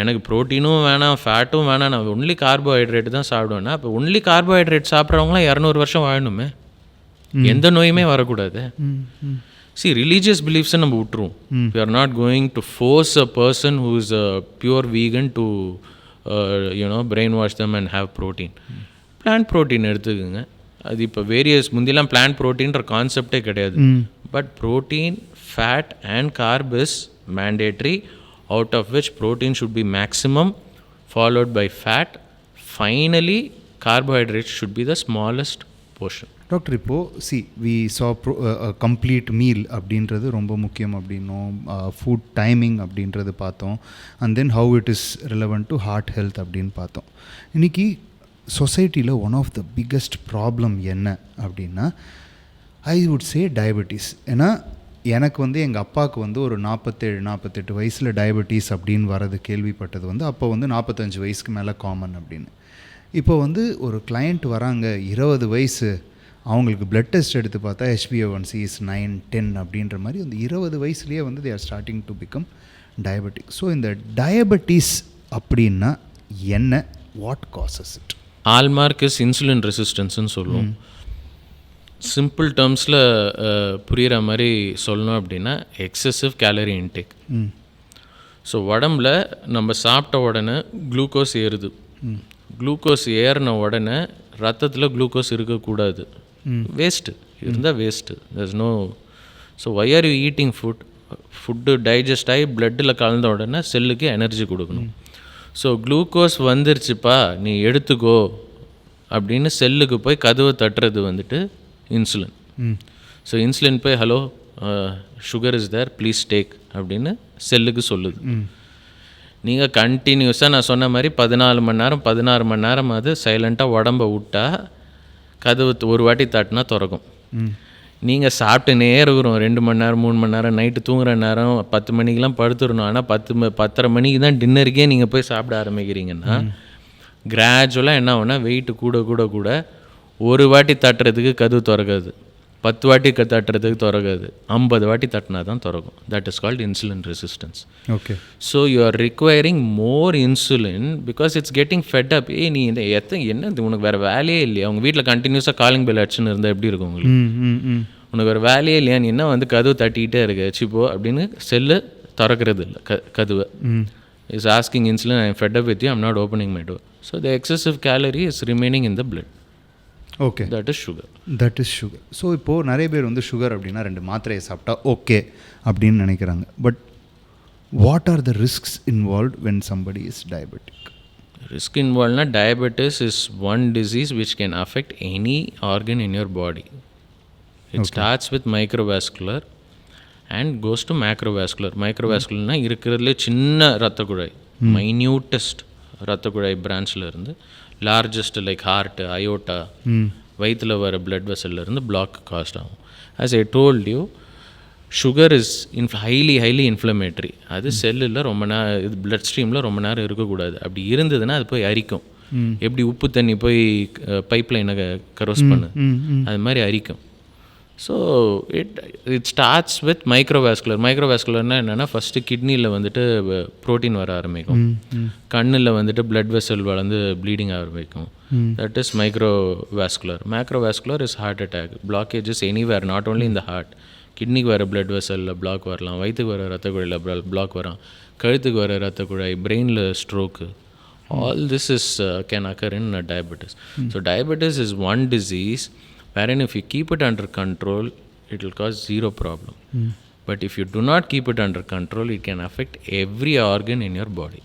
எனக்கு ப்ரோட்டீனும் வேணாம் ஃபேட்டும் வேணாம், நான் only carbohydrate தான் சாப்பிடுவேன்னா அப்போ only carbohydrate சாப்பிட்றவங்களாம் 200 வருஷம் வாழணுமே, எந்த நோயுமே வரக்கூடாது. See, religious beliefs நம்ம விட்டுருவோம். We are not going to force a person who is a pure vegan to brainwash them and have protein. Plant protein எடுத்துக்கோங்க. அது இப்போ வேரியஸ் முந்திலாம் பிளான்ட் ப்ரோட்டீன்ற கான்செப்டே கிடையாது. But protein, fat and carb is mandatory, out of which protein should be maximum, followed by fat. Finally, carbohydrates should be the smallest portion. Doctor, இப்போது we saw complete meal அப்படின்றது ரொம்ப முக்கியம் அப்படின்னோம், food timing அப்படின்றது பார்த்தோம், and then how it is relevant to heart health அப்படின்னு பார்த்தோம். இன்றைக்கி சொசைட்டியில் one of the biggest problem என்ன அப்படின்னா ஐ வுட் சே டயபெட்டிஸ். ஏன்னா எனக்கு வந்து எங்கள் அப்பாவுக்கு வந்து ஒரு 47-48 வயசில் டயபெட்டிஸ் அப்படின்னு வரது கேள்விப்பட்டது வந்து அப்போ வந்து 45 வயசுக்கு மேலே காமன் அப்படின்னு. இப்போ வந்து ஒரு கிளையண்ட் வராங்க 20 வயசு, அவங்களுக்கு பிளட் டெஸ்ட் எடுத்து பார்த்தா HbA1c இஸ் 9-10 அப்படின்ற மாதிரி அந்த 20 வயசுலேயே வந்து they are starting to become diabetic. So இந்த டயபெட்டிஸ் அப்படின்னா என்ன, what causes it? Hallmark is insulin ரெசிஸ்டன்ஸ்னு சொல்லுவோம். சிம்பிள் டேர்ம்ஸில் புரிகிற மாதிரி சொல்லணும் அப்படின்னா எக்ஸசிவ் கேலரி இன்டேக். ஸோ உடம்புல நம்ம சாப்பிட்ட உடனே குளுக்கோஸ் ஏறுது. குளுக்கோஸ் ஏறின உடனே ரத்தத்தில் குளுக்கோஸ் இருக்கக்கூடாது, வேஸ்ட்டு, இருந்தால் waste, that's no. So why are you eating food digest ஆகி பிளட்டில் கலந்த உடனே செல்லுக்கு எனர்ஜி கொடுக்கணும். ஸோ குளுக்கோஸ் வந்துருச்சுப்பா நீ எடுத்துக்கோ அப்படின்னு செல்லுக்கு போய் கதவை தட்டுறது வந்துட்டு இன்சுலின். ஸோ இன்சுலின் போய் hello sugar is there please take அப்படின்னு செல்லுக்கு சொல்லுது. நீங்கள் கண்டினியூஸாக நான் சொன்ன மாதிரி 14 மணி நேரம் 16 மணி நேரம் அது சைலண்ட்டாக உடம்பை விட்டால் கதவு ஒரு வாட்டி தட்டினா திறக்கும். நீங்கள் சாப்பிட்டுனே இருக்கிறோம் 2 மணி நேரம் 3 மணி நேரம், நைட்டு தூங்குற நேரம் 10 மணிக்கெலாம் படுத்துடணும். ஆனால் 10-10:30 மணிக்கு தான் டின்னருக்கே நீங்கள் போய் சாப்பிட ஆரம்பிக்கிறீங்கன்னா கிராஜுவலாக என்ன ஆகுனா வெயிட்டு கூட கூட கூட ஒரு வாட்டி தட்டுறதுக்கு கதவு திறக்காது, 10 வாட்டி தட்டுறதுக்கு திறக்காது, 50 வாட்டி தட்டினா தான் திறக்கும். That is called insulin resistance. Okay. So you are requiring more insulin because it's getting fed up. நீ இந்த என்ன உனக்கு வேறு வேலையே இல்லையா? அவங்க வீட்டில் கண்டினியூஸாக காலிங் பெல் அடிச்சுன்னு இருந்தால் எப்படி இருக்கும் உங்களுக்கு? உனக்கு வேறு வேலையே இல்லையா? நீ என்ன வந்து கதவு தட்டிக்கிட்டே இருக்கு சிப்போ அப்படின்னு செல்லு திறக்கிறது இல்லை கதவை. Is asking insulin I am fed up with you, I am not opening my door. So the excessive calorie is remaining in the blood. Okay, that is sugar. So இப்போது நிறைய பேர் வந்து சுகர் அப்படின்னா 2 மாத்திரையை சாப்பிட்டா ஓகே அப்படின்னு நினைக்கிறாங்க. But what are the risks involved when somebody is diabetic? Risk இன்வால்வ்னா diabetes is one disease which can affect any organ in your body. It starts with microvascular and goes to macrovascular. மைக்ரோவாஸ்குலர்னால் இருக்கிறதுலே சின்ன ரத்த குழாய், minutest ரத்த குழாய் பிரான்ச்சில் இருந்து largest like heart, aorta, வயிற்றில் வர பிளட் வெசல்லேருந்து பிளாக் காஸ்ட் ஆகும். As I told you, sugar is highly inflammatory. அது செல்லில் ரொம்ப நேரம், இது பிளட் ஸ்ட்ரீமில் ரொம்ப நேரம் இருக்கக்கூடாது. அப்படி இருந்ததுன்னா அது போய் அரிக்கும். எப்படி உப்பு தண்ணி போய் பைப் லைனை கரோஸ் பண்ணு, அது மாதிரி அரிக்கும். So it starts with microvascular. மைக்ரோவாஸ்குலர்னால் என்னென்னா ஃபஸ்ட்டு கிட்னியில் வந்துட்டு ப்ரோட்டீன் வர ஆரம்பிக்கும், கண்ணில் வந்துட்டு பிளட் வெசல் வளர்ந்து ப்ளீடிங் ஆரம்பிக்கும். That is microvascular. Macrovascular is heart attack. Blockages anywhere, not only இந்த ஹார்ட். கிட்னிக்கு வர பிளட் வெசலில் பிளாக் வரலாம், வயிற்றுக்கு வர ரத்த குழாயில் பிளாக் வரும், கழுத்துக்கு வர ரத்த குழாய், பிரெயினில் stroke. All this is can occur in diabetes. So diabetes is one disease wherein if you keep it under control, it will cause zero problem. But if you do not keep it under control, it can affect every organ in your body.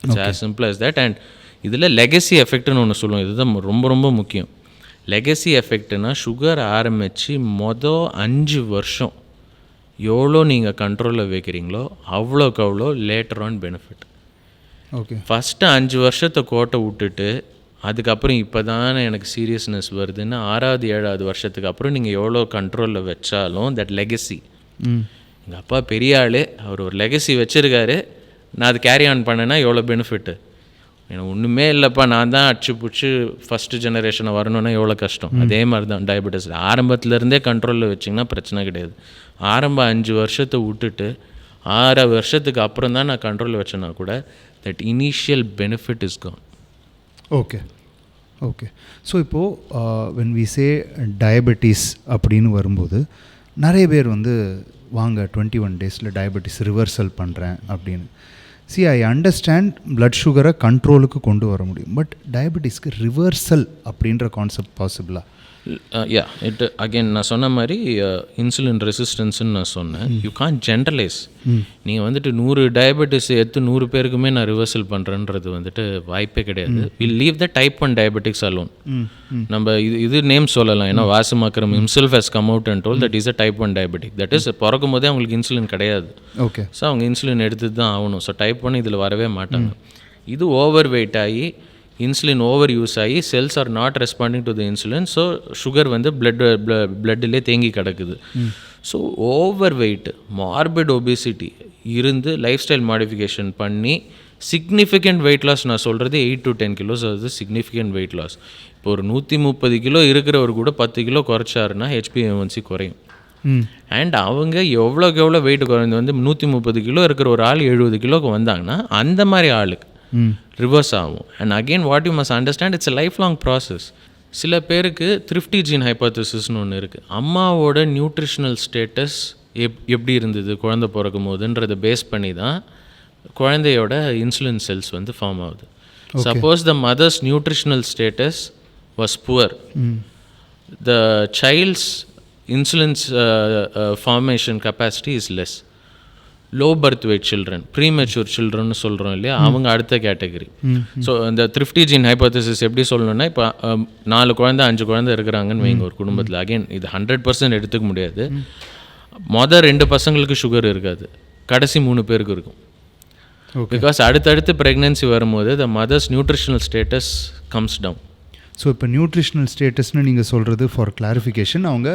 It's as simple as that. And இதில் legacy எஃபெக்ட்னு ஒன்று சொல்லுவோம். இதுதான் ரொம்ப ரொம்ப முக்கியம். Legacy எஃபெக்ட்னா sugar ஆரம்பித்து 5 வருஷம் எவ்வளோ நீங்கள் கண்ட்ரோலில் வைக்கிறீங்களோ அவ்வளோக்கு அவ்வளோ later on benefit. Okay. First 5 வருஷத்தை கோட்டை விட்டுட்டு அதுக்கப்புறம் இப்போ தானே எனக்கு சீரியஸ்னஸ் வருதுன்னு 6வது 7வது வருஷத்துக்கு அப்புறம் நீங்கள் எவ்வளோ கண்ட்ரோலில் வச்சாலும் தட் லெகசி. எங்கள் அப்பா பெரிய ஆள், அவர் ஒரு லெகசி வச்சுருக்காரு, நான் அது கேரி ஆன் பண்ணேன்னா எவ்வளோ பெனிஃபிட்டு. எனக்கு ஒன்றுமே இல்லைப்பா, நான் தான் அடிச்சு பிடிச்சி ஃபஸ்ட்டு ஜெனரேஷனை வரணுன்னா எவ்வளோ கஷ்டம். அதே மாதிரி தான் டயபெட்டிஸ். ஆரம்பத்துலேருந்தே கண்ட்ரோலில் வச்சிங்கன்னா பிரச்சனை கிடையாது. ஆரம்ப 5 வருஷத்தை விட்டுட்டு 6 வருஷத்துக்கு அப்புறம் தான் நான் கண்ட்ரோலில் வச்சேன்னா கூட that initial benefit is gone. Okay. So இப்போது when we say diabetes அப்படின்னு வரும்போது நிறைய பேர் வந்து வாங்க 21 டேஸில் டயபெட்டிஸ் ரிவர்சல் பண்ணுறேன் அப்படின்னு. ஐ அண்டர்ஸ்டாண்ட் பிளட் சுகரை கண்ட்ரோலுக்கு கொண்டு வர முடியும். பட் டயபெட்டிஸ்க்கு ரிவர்சல் அப்படின்ற கான்செப்ட் பாசிபிளா? இட் அகெயின் நான் சொன்ன மாதிரி இன்சுலின் ரெசிஸ்டன்ஸ்ன்னு நான் சொன்னேன். You can generalise. நீங்கள் வந்துட்டு 100 டயபெட்டிஸ் எடுத்து 100 பேருக்குமே நான் ரிவர்சல் பண்ணுறேன்றது வந்துட்டு வாய்ப்பே கிடையாது. Will leave the type 1 diabetics alone. நம்ம இது நேம் சொல்லலாம். ஏன்னா வாசுமாக்கரம் himself has come out and told that is a type 1 diabetic. That is பிறக்கும் போதே அவங்களுக்கு இன்சுலின் கிடையாது. ஓகே. ஸோ அவங்க இன்சுலின் எடுத்து தான் ஆகணும். ஸோ டைப் 1 இதில் வரவே மாட்டாங்க. இது ஓவர் வெயிட் ஆகி இன்சுலின் ஓவர் யூஸ் ஆகி cells are not responding to the insulin. So sugar வந்து பிளட்டிலே தேங்கி கிடக்குது. So over weight, morbid obesity இருந்து லைஃப் ஸ்டைல் மாடிஃபிகேஷன் பண்ணி சிக்னிஃபிகண்ட் வெயிட் லாஸ், நான் சொல்கிறது 8 to 10 kilos, அது சிக்னிஃபிகண்ட் வெயிட் லாஸ். இப்போ ஒரு 130 கிலோ இருக்கிறவர் கூட 10 கிலோ குறைச்சாருன்னா HbA1c குறையும். அண்ட் அவங்க எவ்வளோக்கு எவ்வளோ வெயிட் குறைந்து வந்து 130 கிலோ இருக்கிற ஒரு ஆள் 70 கிலோக்கு வந்தாங்கன்னா அந்த மாதிரி ஆளுக்கு ரிவர்ஸ் ஆகும். And again what you must understand, it's a life long process. சில பேருக்கு த்ரிஃப்டி ஜீன் ஹைப்போதசிஸ்னு ஒன்று இருக்குது. அம்மாவோட நியூட்ரிஷனல் ஸ்டேட்டஸ் எப்படி இருந்தது குழந்தை பிறக்கும் போதுன்றதை பேஸ் பண்ணி தான் குழந்தையோட இன்சுலின் செல்ஸ் வந்து ஃபார்ம் ஆகுது. Suppose the mother's nutritional status was poor, the child's insulin's formation capacity is less. Low birth weight children, premature children சொல்கிறோம் இல்லையா, அவங்க அடுத்த கேட்டகரி. ஸோ இந்த த்ரிஃப்டி ஜீன் ஹைப்போதசிஸ் எப்படி சொல்லணும்னா, இப்போ 4 குழந்தை 5 குழந்தை இருக்கிறாங்கன்னு வைங்க ஒரு குடும்பத்தில். அகெயின் இது 100% எடுத்துக்க முடியாது. மொதல் 2 பசங்களுக்கு சுகர் இருக்காது, கடைசி 3 பேருக்கு இருக்கும். பிகாஸ் அடுத்தடுத்து ப்ரெக்னென்சி வரும்போது the mother's nutritional status comes down. So இப்போ நியூட்ரிஷனல் ஸ்டேட்டஸ்னு நீங்கள் சொல்கிறது ஃபார் கிளாரிஃபிகேஷன், அவங்க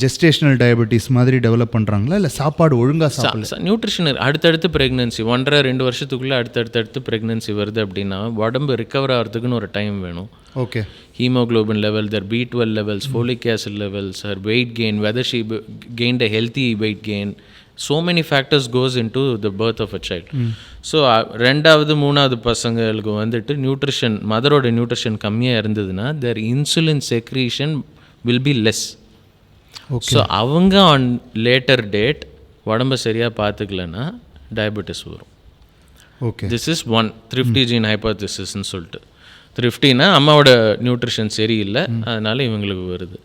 ஜெஸ்டேஷனல் டயபெட்டிஸ் மாதிரி டெவலப் பண்ணுறாங்களா இல்லை சாப்பாடு ஒழுங்காக சாப்பிடல? நியூட்ரிஷன் அடுத்தடுத்து ப்ரெக்னென்சி 1.5-2 வருஷத்துக்குள்ளே அடுத்தடுத்து ப்ரெக்னென்சி வருது அப்படின்னா உடம்பு ரிகவர் ஆகிறதுக்குன்னு ஒரு டைம் வேணும். Okay. Haemoglobin level, their B12 levels, folic acid levels, her weight gain, whether she gained a healthy weight gain, so many factors goes into the birth of a child. So 2வது 3வது பசங்களுக்கு வந்துட்டு nutrition, மதரோட nutrition கம்மியாக இருந்ததுன்னா their insulin secretion will be less. So அவங்க on later date உடம்பை சரியாக பார்த்துக்கலன்னா டயபெட்டிஸ் வரும். Okay. This is one thrifty gene ஹைப்போதசிஸ்ன்னு சொல்லிட்டு. த்ரிஃப்டினா அம்மாவோட நியூட்ரிஷன் சரியில்லை, அதனால் இவங்களுக்கு வருது.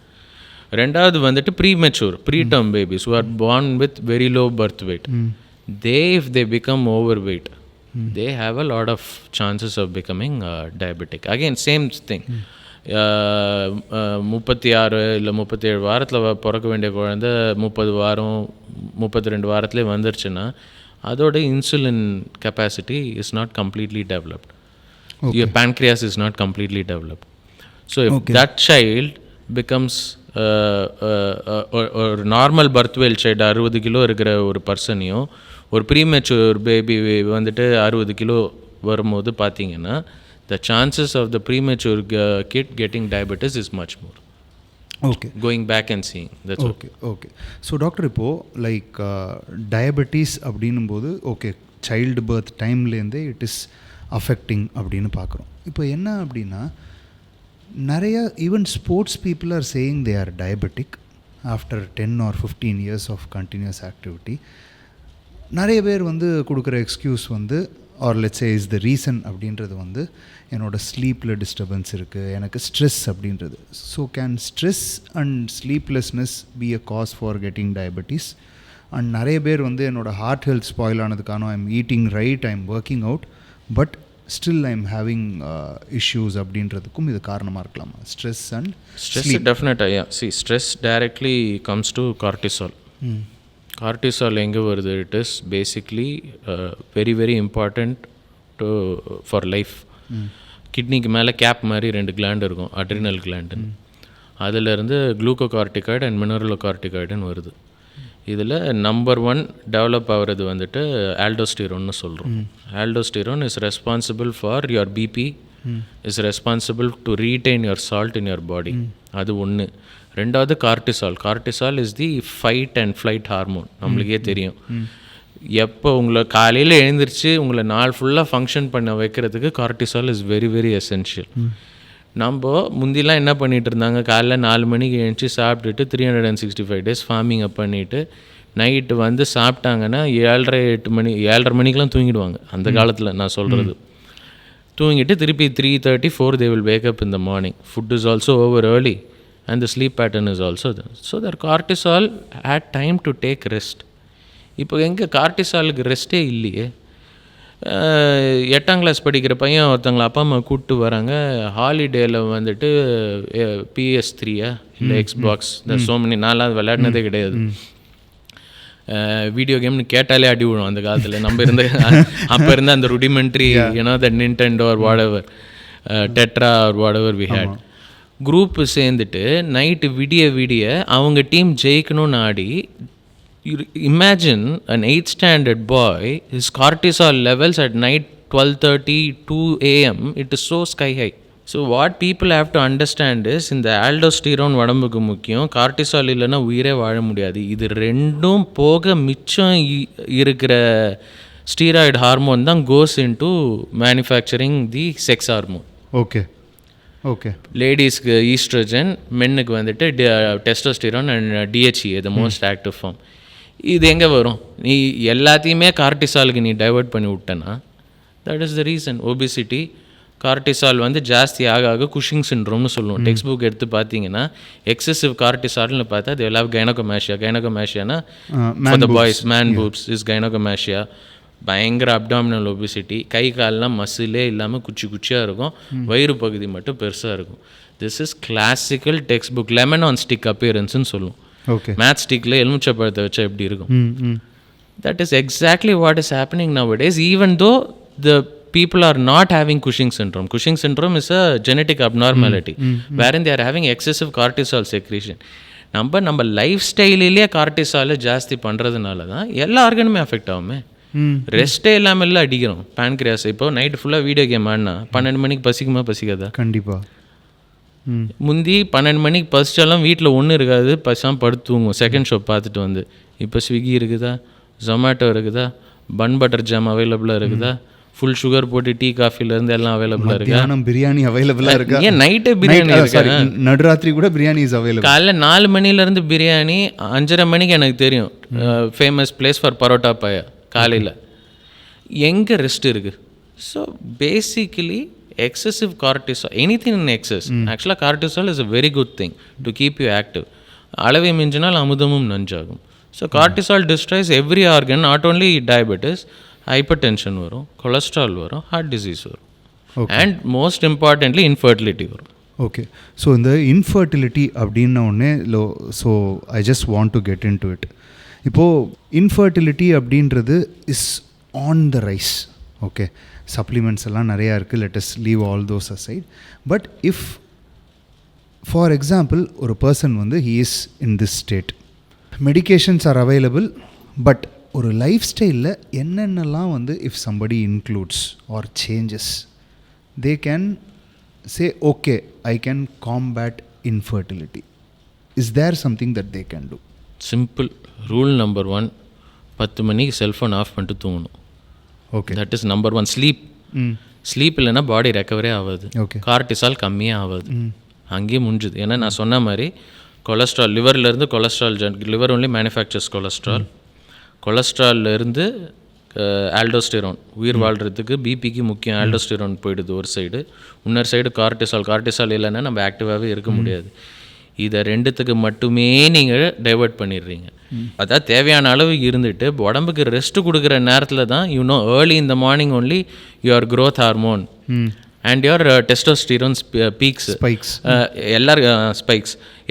2வது வந்துட்டு preterm babies who are born with very low birth weight. If they become overweight, they have a lot of chances of becoming diabetic. Again, same thing. 36 இல்லை 37 வாரத்தில் பிறக்க வேண்டிய குழந்தை 30 வாரம் 32 வாரத்துலேயே வந்துருச்சுன்னா அதோட insulin capacity is not completely developed. Your pancreas is not completely developed. So if that child becomes ஒரு normal birth wait child 60 kilo இருக்கிற ஒரு பர்சனையும் ஒரு ப்ரீமெச்சூர் பேபி வந்துட்டு 60 கிலோ வரும்போது பார்த்தீங்கன்னா the chances of the premature kid getting diabetes is much more. Okay. Going back and seeing. That's okay. Okay. So doctor, இப்போது like diabetes அப்படின்னும் போது okay child birth டைம்லேருந்தே இட் இஸ் அஃபெக்டிங் அப்படின்னு பார்க்குறோம். இப்போ என்ன அப்படின்னா நிறைய even sports people are saying they are diabetic after 10 or 15 years of continuous activity. நிறைய பேர் வந்து கொடுக்குற எக்ஸ்கியூஸ் வந்து or let's say is the reason அப்படின்றது வந்து என்னோடய ஸ்லீப்பில் டிஸ்டர்பன்ஸ் இருக்குது, எனக்கு ஸ்ட்ரெஸ் அப்படின்றது. So can stress and sleeplessness be a cause for getting diabetes? And நிறைய பேர் வந்து என்னோடய ஹார்ட் ஹெல்த் ஸ்பாயில் ஆனதுக்கான I am eating right, I am working out, but still I am having issues அப்படின்றதுக்கும் இது காரணமாக இருக்கலாமா? ஸ்ட்ரெஸ் அண்ட் ஸ்ட்ரெஸ் டெஃபினட்டாக stress directly comes to cortisol. Cortisol எங்கே வருது? It is basically very very important to for life. கிட்னிக்கு மேலே cap மாதிரி 2 கிளாண்ட் இருக்கும், அட்ரினல் கிளாண்டுன்னு. அதிலேருந்து குளூக்கோகார்டிகாய்டு அண்ட் மினரலோகார்டிகாய்டுன்னு வருது. இதில் நம்பர் 1 டெவலப் ஆகிறது வந்துட்டு ஆல்டோஸ்டிரோன்னு சொல்கிறோம். Aldosterone is responsible for your BP, is responsible to retain your salt in your body. அது ஒன்று. 2வது cortisol. Cortisol is the fight and flight hormone. நம்மளுக்கே தெரியும். எப்போ உங்களை காலையில் எழுந்திரிச்சு உங்களை நாள் ஃபுல்லாக ஃபங்க்ஷன் பண்ண வைக்கிறதுக்கு cortisol is very very essential. நம்ம முந்திலாம் என்ன பண்ணிகிட்டு இருந்தாங்க, காலைல 4 மணிக்கு எழுந்துச்சி சாப்பிட்டுட்டு 365 days ஃபார்மிங் அப் பண்ணிவிட்டு நைட்டு வந்து சாப்பிட்டாங்கன்னா 7:30 மணிக்கெலாம் தூங்கிடுவாங்க. அந்த காலத்தில் நான் சொல்கிறது. தூங்கிட்டு திருப்பி 3:30-4 they will wake up in the morning. Food is also over early and the sleep pattern is also there. So their cortisol had time to take rest. இப்போ எங்கே கார்டிசாலுக்கு ரெஸ்ட்டே இல்லையே. 8ஆம் கிளாஸ் படிக்கிற பையன் ஒருத்தவங்களை அப்பா அம்மா கூப்பிட்டு வராங்க, ஹாலிடேயில் வந்துட்டு PS3 இல்லை எக்ஸ்பாக்ஸ் இந்த சோமனி, நான்லாம் அது விளையாடினதே கிடையாது. வீடியோ கேம்னு கேட்டாலே அடி விழும் அந்த காலத்தில். நம்ம அப்போ இருந்த அந்த ருடிமெண்ட்ரி ஏன்னா the Nintendo or whatever Tetris or whatever we had. Group சேர்ந்துட்டு நைட்டு விடிய அவங்க டீம் ஜெயிக்கணும்னு ஆடி, imagine an 8th standard boy, his cortisol levels at night 12:30 2 a.m. it is so sky high. So what people have to understand is, இந்த aldosterone உடம்புக்கு முக்கியம், cortisol இல்லைன்னா உயிரே வாழ முடியாது. இது ரெண்டும் போக மிச்சம் இருக்கிற ஸ்டீராய்டு ஹார்மோன் தான் goes into manufacturing the sex hormone. Okay okay. லேடிஸ்க்கு ஈஸ்ட்ரோஜன், மென்னுக்கு வந்துட்டு testosterone and DHE, the most active form. இது எங்கே வரும்? நீ எல்லாத்தையுமே கார்டிசாலுக்கு நீ டைவர்ட் பண்ணி விட்டனா, that is the reason. Obesity, cortisol வந்து ஜாஸ்தி ஆக குஷிங் சிண்ட்ரோம்னு சொல்லுவோம். டெக்ஸ்ட் புக் எடுத்து பார்த்தீங்கன்னா எக்ஸசிவ் கார்டிசால்னு பார்த்தா அது எல்லாம் கைனகோமேஷியா. கைனகோமேஷியானா for the boys man boobs is gynaecomastia. பயங்கர அப்டாமினல் ஒபிசிட்டி, கை கால்லாம் மசிலே இல்லாமல் குச்சியாக இருக்கும், வயிறு பகுதி மட்டும் பெருசாக இருக்கும். This is classical textbook lemon on stick அப்பியரன்ஸ்னு சொல்லுவோம். ஓகே, மேத் ஸ்டிக்கில் எலுமிச்சை பழத்தை வச்சா எப்படி இருக்கும்? That is exactly what is happening nowadays, even though the people are not having Cushing syndrome. Cushing syndrome is a genetic abnormality wherein they are having excessive cortisol secretion. நம்ம லைஃப் ஸ்டைலிலே கார்டிசாலை ஜாஸ்தி பண்ணுறதுனால தான் எல்லா ஆர்கனுமே அஃபெக்ட் ஆகுமே. ரெஸ்ட்டே இல்லாமல் எல்லாம் அடிக்கிறோம். Pancreas இப்போ நைட்டு ஃபுல்லாக வீடியோ கேம் ஆடினா 12 மணிக்கு பசிக்குமா பசிக்காதா? கண்டிப்பாக. முந்தி 12 மணிக்கு பசிச்சாலும் வீட்டில் ஒன்றும் இருக்காது, பசாமல் படுத்து தூங்குவோம் செகண்ட் ஷோ பார்த்துட்டு வந்து. இப்போ ஸ்விக்கி இருக்குதா, ஜொமேட்டோ இருக்குதா, பன் பட்டர் ஜாம் அவைலபிளாக இருக்குதா, ஃபுல் சுகர் போட்டு டீ காஃபிலேருந்து எல்லாம் அவைலபிளாக இருக்கா, பிரியாணி அவைலபிளாக இருக்கா, ஏன் நைட்டே பிரியாணி இருக்கா, நடுராத்திரி கூட பிரியாணி இஸ் அவைலபிள். காலைல 4 மணிலேருந்து பிரியாணி, 5:30 மணிக்கு எனக்கு தெரியும் ஃபேமஸ் பிளேஸ் ஃபார் பரோட்டா பாயா காலையில். எங்கே ரெஸ்ட் இருக்குது? So basically excessive cortisol, anything in excess, actually cortisol is a very good thing to keep you active. அளவை மிஞ்சினால் அமுதமும் நஞ்சாகும். So cortisol destroys every organ, not only diabetes, hypertension வரும், cholesterol வரும், heart disease வரும், and most importantly infertility வரும். Okay, so இந்த infertility அப்படின்ன உடனே so I just want to get into it. இப்போது இன்ஃபர்டிலிட்டி அப்படின்றது is on the rise. Okay, supplements எல்லாம் நிறையா இருக்குது, let us leave all those aside. But if for example ஒரு பர்சன் வந்து he is in this state, medications are available, but ஒரு life ஸ்டைலில் என்னென்னலாம் வந்து if somebody includes or changes, they can say okay I can combat infertility. Is there something that they can do? Simple rule number 1, 10 மணிக்கு cellphone off பண்ணிட்டு தூங்கணும். Okay, that is number 1. Sleep இல்லைன்னா body ரெக்கவரே ஆகாது. Okay, cortisol கம்மியாக ஆகாது, அங்கேயே முடிஞ்சுது. ஏன்னா நான் சொன்ன மாதிரி கொலஸ்ட்ரால், லிவர்லேருந்து கொலஸ்ட்ரால், லிவர் ஒன்லி மேனுஃபேக்சர்ஸ் கொலஸ்ட்ரால்லேருந்து ஆல்டோஸ்டிரோன், உயிர் வாழ்கிறதுக்கு பிபிக்கு முக்கியம் ஆல்டோஸ்டிரோன் போயிடுது ஒரு சைடு, இன்னொரு சைடு கார்டிசால் இல்லைன்னா நம்ம ஆக்டிவாகவே இருக்க முடியாது. இதை ரெண்டுத்துக்கு மட்டுமே நீங்கள் டைவர்ட் பண்ணிடுறீங்க. அதான் தேவையான அளவு இருந்துட்டு உடம்புக்கு ரெஸ்ட் கொடுக்குற நேரத்தில் தான் ஏர்லி இந்த morning only your growth hormone and your testosterone spikes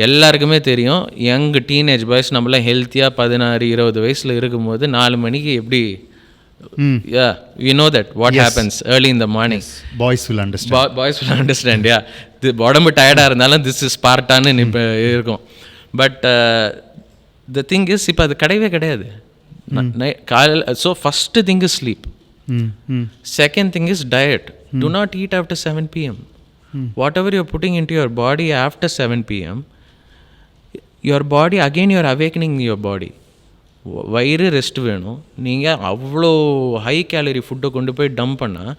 எல்லாருக்குமே தெரியும். யங் டீனேஜ் பாய்ஸ் நம்மளாம் ஹெல்த்தியாக 16-20 வயசில் இருக்கும்போது 4 மணிக்கு எப்படி you know that what happens early in the morning. Boys will understand. Yeah, உடம்பு டயர்டாக இருந்தாலும் திஸ் இஸ் பார்ட்டான்னு இப்போ இருக்கும். பட் த திங் இஸ் இப்போ அது கிடையாது காலையில். So first thing is sleep, second thing is diet. Do not eat after 7 p.m. Whatever you're putting into your body after 7 p.m, your body, again you are awakening your body. வயிறு rest வேணும். நீங்கள் அவ்வளோ high calorie ஃபுட்டை கொண்டு போய் dump பண்ணால்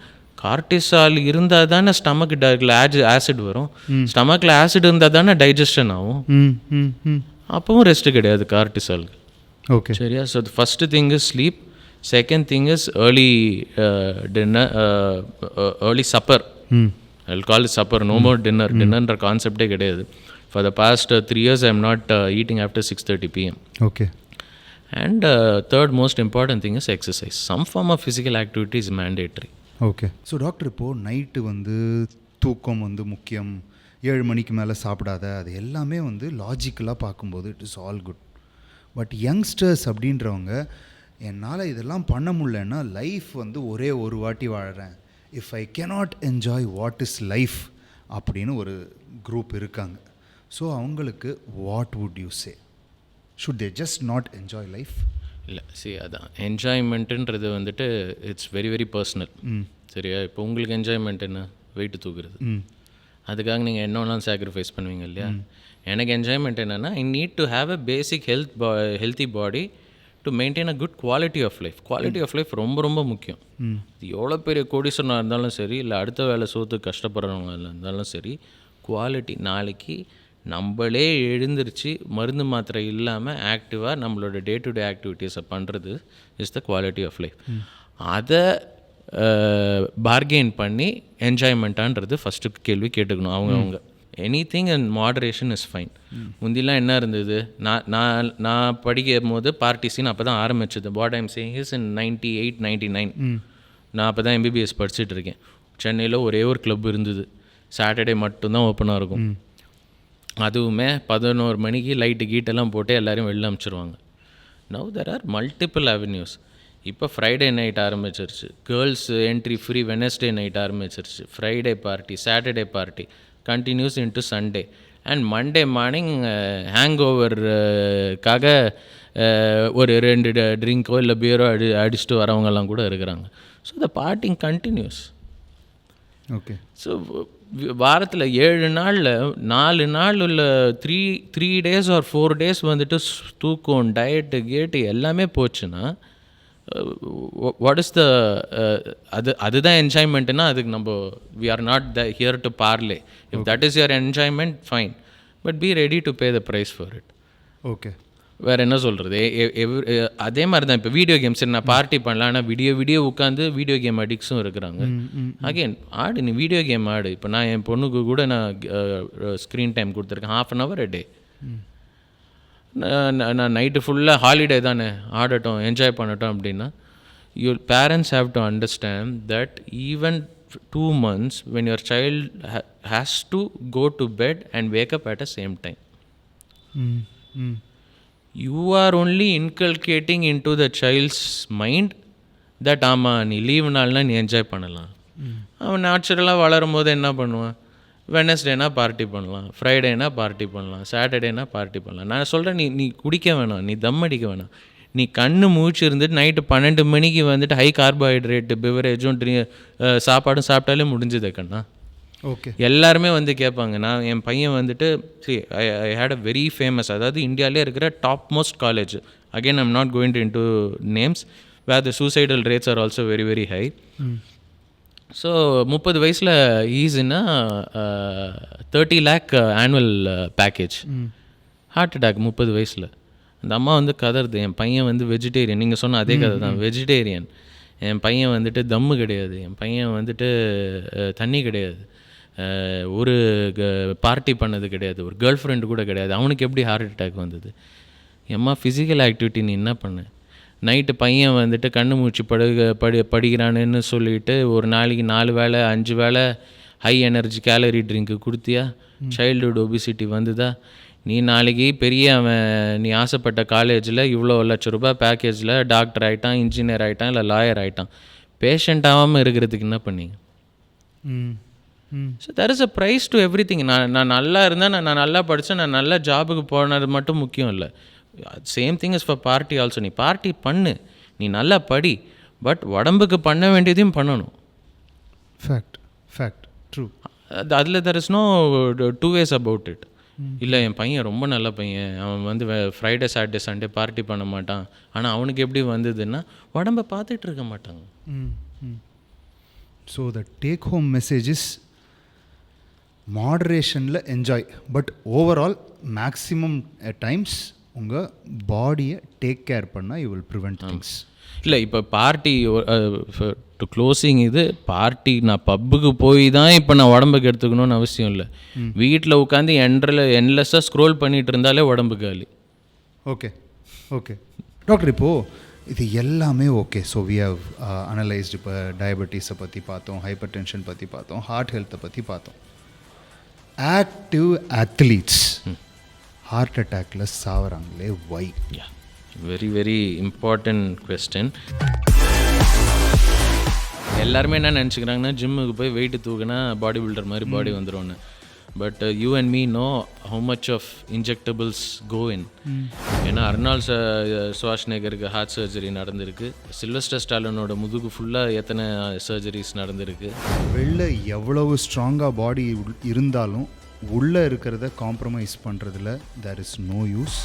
cortisol இருந்தால் தானே ஸ்டமக்கில் ஆசிட் வரும், ஸ்டமக்கில் ஆசிட் இருந்தால் தானே டைஜஷன் ஆகும், அப்பவும் ரெஸ்ட்டு கிடையாது கார்டிசாலுக்கு. ஓகே, சரியா? So first thing is sleep, second thing is early dinner, early supper. I will call it supper, no more dinner. டின்னர்ன்ற கான்செப்டே கிடையாது. For the past 3 years I am not eating after 6:30 p.m. Okay. And third most important thing is exercise. Some form of physical activity is mandatory. Okay. So doctor, இப்போது night வந்து தூக்கம் வந்து முக்கியம், 7 மணிக்கு மேலே சாப்பிடாத, அது எல்லாமே வந்து லாஜிக்கலாக பார்க்கும்போது it is all good. But youngsters அப்படின்றவங்க, என்னால் இதெல்லாம் பண்ண முடியலன்னா லைஃப் வந்து ஒரே ஒரு வாட்டி வாழறேன், if I cannot enjoy what is life அப்படின்னு ஒரு குரூப் இருக்காங்க. ஸோ அவங்களுக்கு what would you say? Should they just not enjoy life? இல்லை அதான் என்ஜாய்மெண்ட்டுன்றது வந்துட்டு இட்ஸ் வெரி வெரி பர்சனல். சரியா? இப்போ உங்களுக்கு என்ஜாய்மெண்ட் என்ன? வெயிட்டு தூக்குறது. அதுக்காக நீங்கள் என்ன வேணாலும் சாக்ரிஃபைஸ் பண்ணுவீங்க இல்லையா? எனக்கு என்ஜாய்மெண்ட் என்னென்னா, I need to have a basic healthy body to maintain a good quality of life. Quality of life ரொம்ப ரொம்ப முக்கியம். இது எவ்வளோ பெரிய கோடீஸ்வரனாக இருந்தாலும் சரி, இல்லை அடுத்த வேலை சோத்துக்கு கஷ்டப்படுறவங்க இருந்தாலும் சரி, குவாலிட்டி. நாளைக்கு நம்மளே எழுந்திரிச்சு மருந்து மாத்திரை இல்லாமல் ஆக்டிவாக நம்மளோட டே டு டே ஆக்டிவிட்டீஸை பண்ணுறது is the quality of life. அதை பார்கெயின் பண்ணி என்ஜாய்மெண்ட்டான்றது ஃபஸ்ட்டு கேள்வி கேட்டுக்கணும் அவங்க. Anything and moderation is fine. முந்திலாம் என்ன இருந்தது, நான் படிக்கும் போது பார்ட்டி சீன் அப்போ தான் ஆரம்பிச்சது. What I'm saying is in 98, 99 நான் அப்போ தான் எம்பிபிஎஸ் படிச்சுட்டு இருக்கேன். சென்னையில் ஒரே ஒரு கிளப் இருந்தது, சாட்டர்டே மட்டும்தான் ஓப்பனாக இருக்கும். அதுவுமே 11 மணிக்கு லைட்டு கீட்டெல்லாம் போட்டு எல்லோரும் வெளில அனுப்பிச்சிருவாங்க. Now there are multiple avenues. இப்போ ஃப்ரைடே நைட் ஆரம்பிச்சிருச்சு, girls entry free. Wednesday night ஆரம்பிச்சிருச்சு, Friday party, Saturday party, continues into Sunday. And Monday morning hang ஓவருக்காக ஒரு 2 ட்ரிங்க்கோ இல்லை பியரோ அடிச்சுட்டு வரவங்கெல்லாம் கூட இருக்கிறாங்க. So the partying continues. Okay. So வாரத்தில் 7 நாளில் 4 நாள் உள்ள 3 days ஆர் 4 days வந்துட்டு தூக்கம், டயட்டு, கேட்டு எல்லாமே போச்சுன்னா வாட் இஸ் த அதுதான் என்ஜாய்மெண்ட்டுன்னா அதுக்கு நம்ம we are not here to parley. If that is your enjoyment fine, but be ready to pay the price for it. Okay. வேறு என்ன சொல்கிறது? அதே மாதிரி தான் இப்போ வீடியோ கேம்ஸ். நான் பார்ட்டி பண்ணலாம், ஆனால் விடியோ உட்காந்து வீடியோ கேம் அடிக்ட்ஸும் இருக்கிறாங்க. அகெயின் ஆடு, நீ வீடியோ கேம் ஆடு. இப்போ நான் என் பொண்ணுக்கு கூட நான் ஸ்க்ரீன் டைம் கொடுத்துருக்கேன், 1/2 hour a day. நான் நைட்டு ஃபுல்லாக ஹாலிடே தானே, ஆடட்டும், என்ஜாய் பண்ணட்டும் அப்படின்னா, your parents have to understand that even 2 months when your child has to go to bed and wake up at the same time. You are only inculcating into the child's mind that ஆமாம் நீ leave நாள்னால் நீ enjoy பண்ணலாம். அவன் நேச்சுரலாக வளரும் போது என்ன பண்ணுவான்? வெனஸ்டேனா பார்ட்டி பண்ணலாம், ஃப்ரைடேனா பார்ட்டி பண்ணலாம், சாட்டர்டேனா பார்ட்டி பண்ணலாம். நான் சொல்கிறேன், நீ குடிக்க வேணாம், நீ தம் அடிக்க வேணாம். நீ கண்ணு மூச்சு இருந்துட்டு நைட்டு 12 மணிக்கு வந்துட்டு ஹை கார்போஹைட்ரேட்டு பிவரேஜும் சாப்பாடும் சாப்பிட்டாலே முடிஞ்சது கண்ணா. ஓகே. எல்லாருமே வந்து கேட்பாங்க. நான் என் பையன் வந்துட்டு I had a very famous, அதாவது இந்தியாவிலே இருக்கிற top most college, again I'm not going to into names, where the suicidal rates are also very very high. So 30 வயசில் ஈஸின்னா 30 lakh annual package. Heart attack 30 வயசில். அந்த அம்மா வந்து கதறுது, என் பையன் வந்து வெஜிடேரியன். நீங்கள் சொன்ன அதே கதை தான், வெஜிடேரியன். என் பையன் வந்துட்டு தம்மு கிடையாது, என் பையன் வந்துட்டு தண்ணி கிடையாது, ஒரு பார்ட்டி பண்ணது கிடையாது, ஒரு கேர்ள் ஃப்ரெண்டு கூட கிடையாது, அவனுக்கு எப்படி ஹார்ட் அட்டாக் வந்தது? எம்மா ஃபிசிக்கல் ஆக்டிவிட்டி நீ என்ன பண்ண? நைட்டு பையன் வந்துட்டு கண்ணு மூச்சு படிக்கிறானுன்னு சொல்லிவிட்டு ஒரு நாளைக்கு 4 வேளை 5 வேளை ஹை எனர்ஜி கேலரி ட்ரிங்க்கு கொடுத்தியா? சைல்டுஹுட் ஒபிசிட்டி வந்துதா? நீ நாளைக்கு பெரிய நீ ஆசைப்பட்ட காலேஜில் இவ்வளோ ₹1,00,000 பேக்கேஜில் டாக்டர் ஆகிட்டான், இன்ஜினியர் ஆகிட்டான், இல்லை லாயர் ஆகிட்டான். பேஷண்ட் ஆகாமல் இருக்கிறதுக்கு என்ன பண்ணீங்க? So that is a price to everything. நான் நல்லா இருந்தேன், நான் நல்லா படித்தேன், நான் நல்ல ஜாபுக்கு போனது மட்டும் முக்கியம் இல்லை. Same thing is for party also. நீ பார்ட்டி பண்ணு, நீ நல்லா படி, பட் உடம்புக்கு பண்ண வேண்டியதையும் பண்ணணும். Fact true. அதில் there is no 2 ways about it. இல்லை என் பையன் ரொம்ப நல்ல பையன், அவன் வந்து ஃப்ரைடே சாட்டர்டே சண்டே பார்ட்டி பண்ண மாட்டான், ஆனால் அவனுக்கு எப்படி வந்ததுன்னா உடம்பை பார்த்துட்டு இருக்க மாட்டாங்க. So the take home message is மாடரேஷனில் enjoy, but overall maximum times உங்கள் பாடியை டேக் கேர் பண்ணால் யூ வில் ப்ரிவெண்ட் திங்ஸ். இல்லை இப்போ பார்ட்டி டு க்ளோசிங், இது பார்ட்டி நான் பப்புக்கு போய் தான் இப்போ நான் உடம்புக்கு எடுத்துக்கணும்னு அவசியம் இல்லை. வீட்டில் உட்காந்து என்லெஸ்ஸாக ஸ்க்ரோல் பண்ணிகிட்டு இருந்தாலே உடம்பு காலி. ஓகே டாக்டர், இப்போது இது எல்லாமே okay. So we have analysed. இப்போ டயபெட்டிஸை பற்றி பார்த்தோம், ஹைப்பர் டென்ஷன் பற்றி பார்த்தோம், ஹார்ட் ஹெல்த்தை பற்றி பார்த்தோம். ஆக்டிவ் அத்லீட்ஸ் ஹார்ட் அட்டாக்ல சாவறாங்களே, why? Very very important question. எல்லாருமே என்ன நினச்சிக்கிறாங்கன்னா ஜிம்முக்கு போய் வெயிட்டு தூக்குனா பாடி பில்டர் மாதிரி பாடி வந்துடும்னு. But you and me know how much of injectables go in. ஏன்னா அர்னால்ட் ஷ்வார்ஸ்நெகருக்கு ஹார்ட் சர்ஜரி நடந்திருக்கு, சில்வஸ்டர் ஸ்டாலினோட முதுகு ஃபுல்லாக எத்தனை சர்ஜரிஸ் நடந்திருக்கு. வெளில எவ்வளவு ஸ்ட்ராங்காக பாடி இருந்தாலும் உள்ளே இருக்கிறத காம்ப்ரமைஸ் பண்ணுறதுல தேர் இஸ் நோ யூஸ்.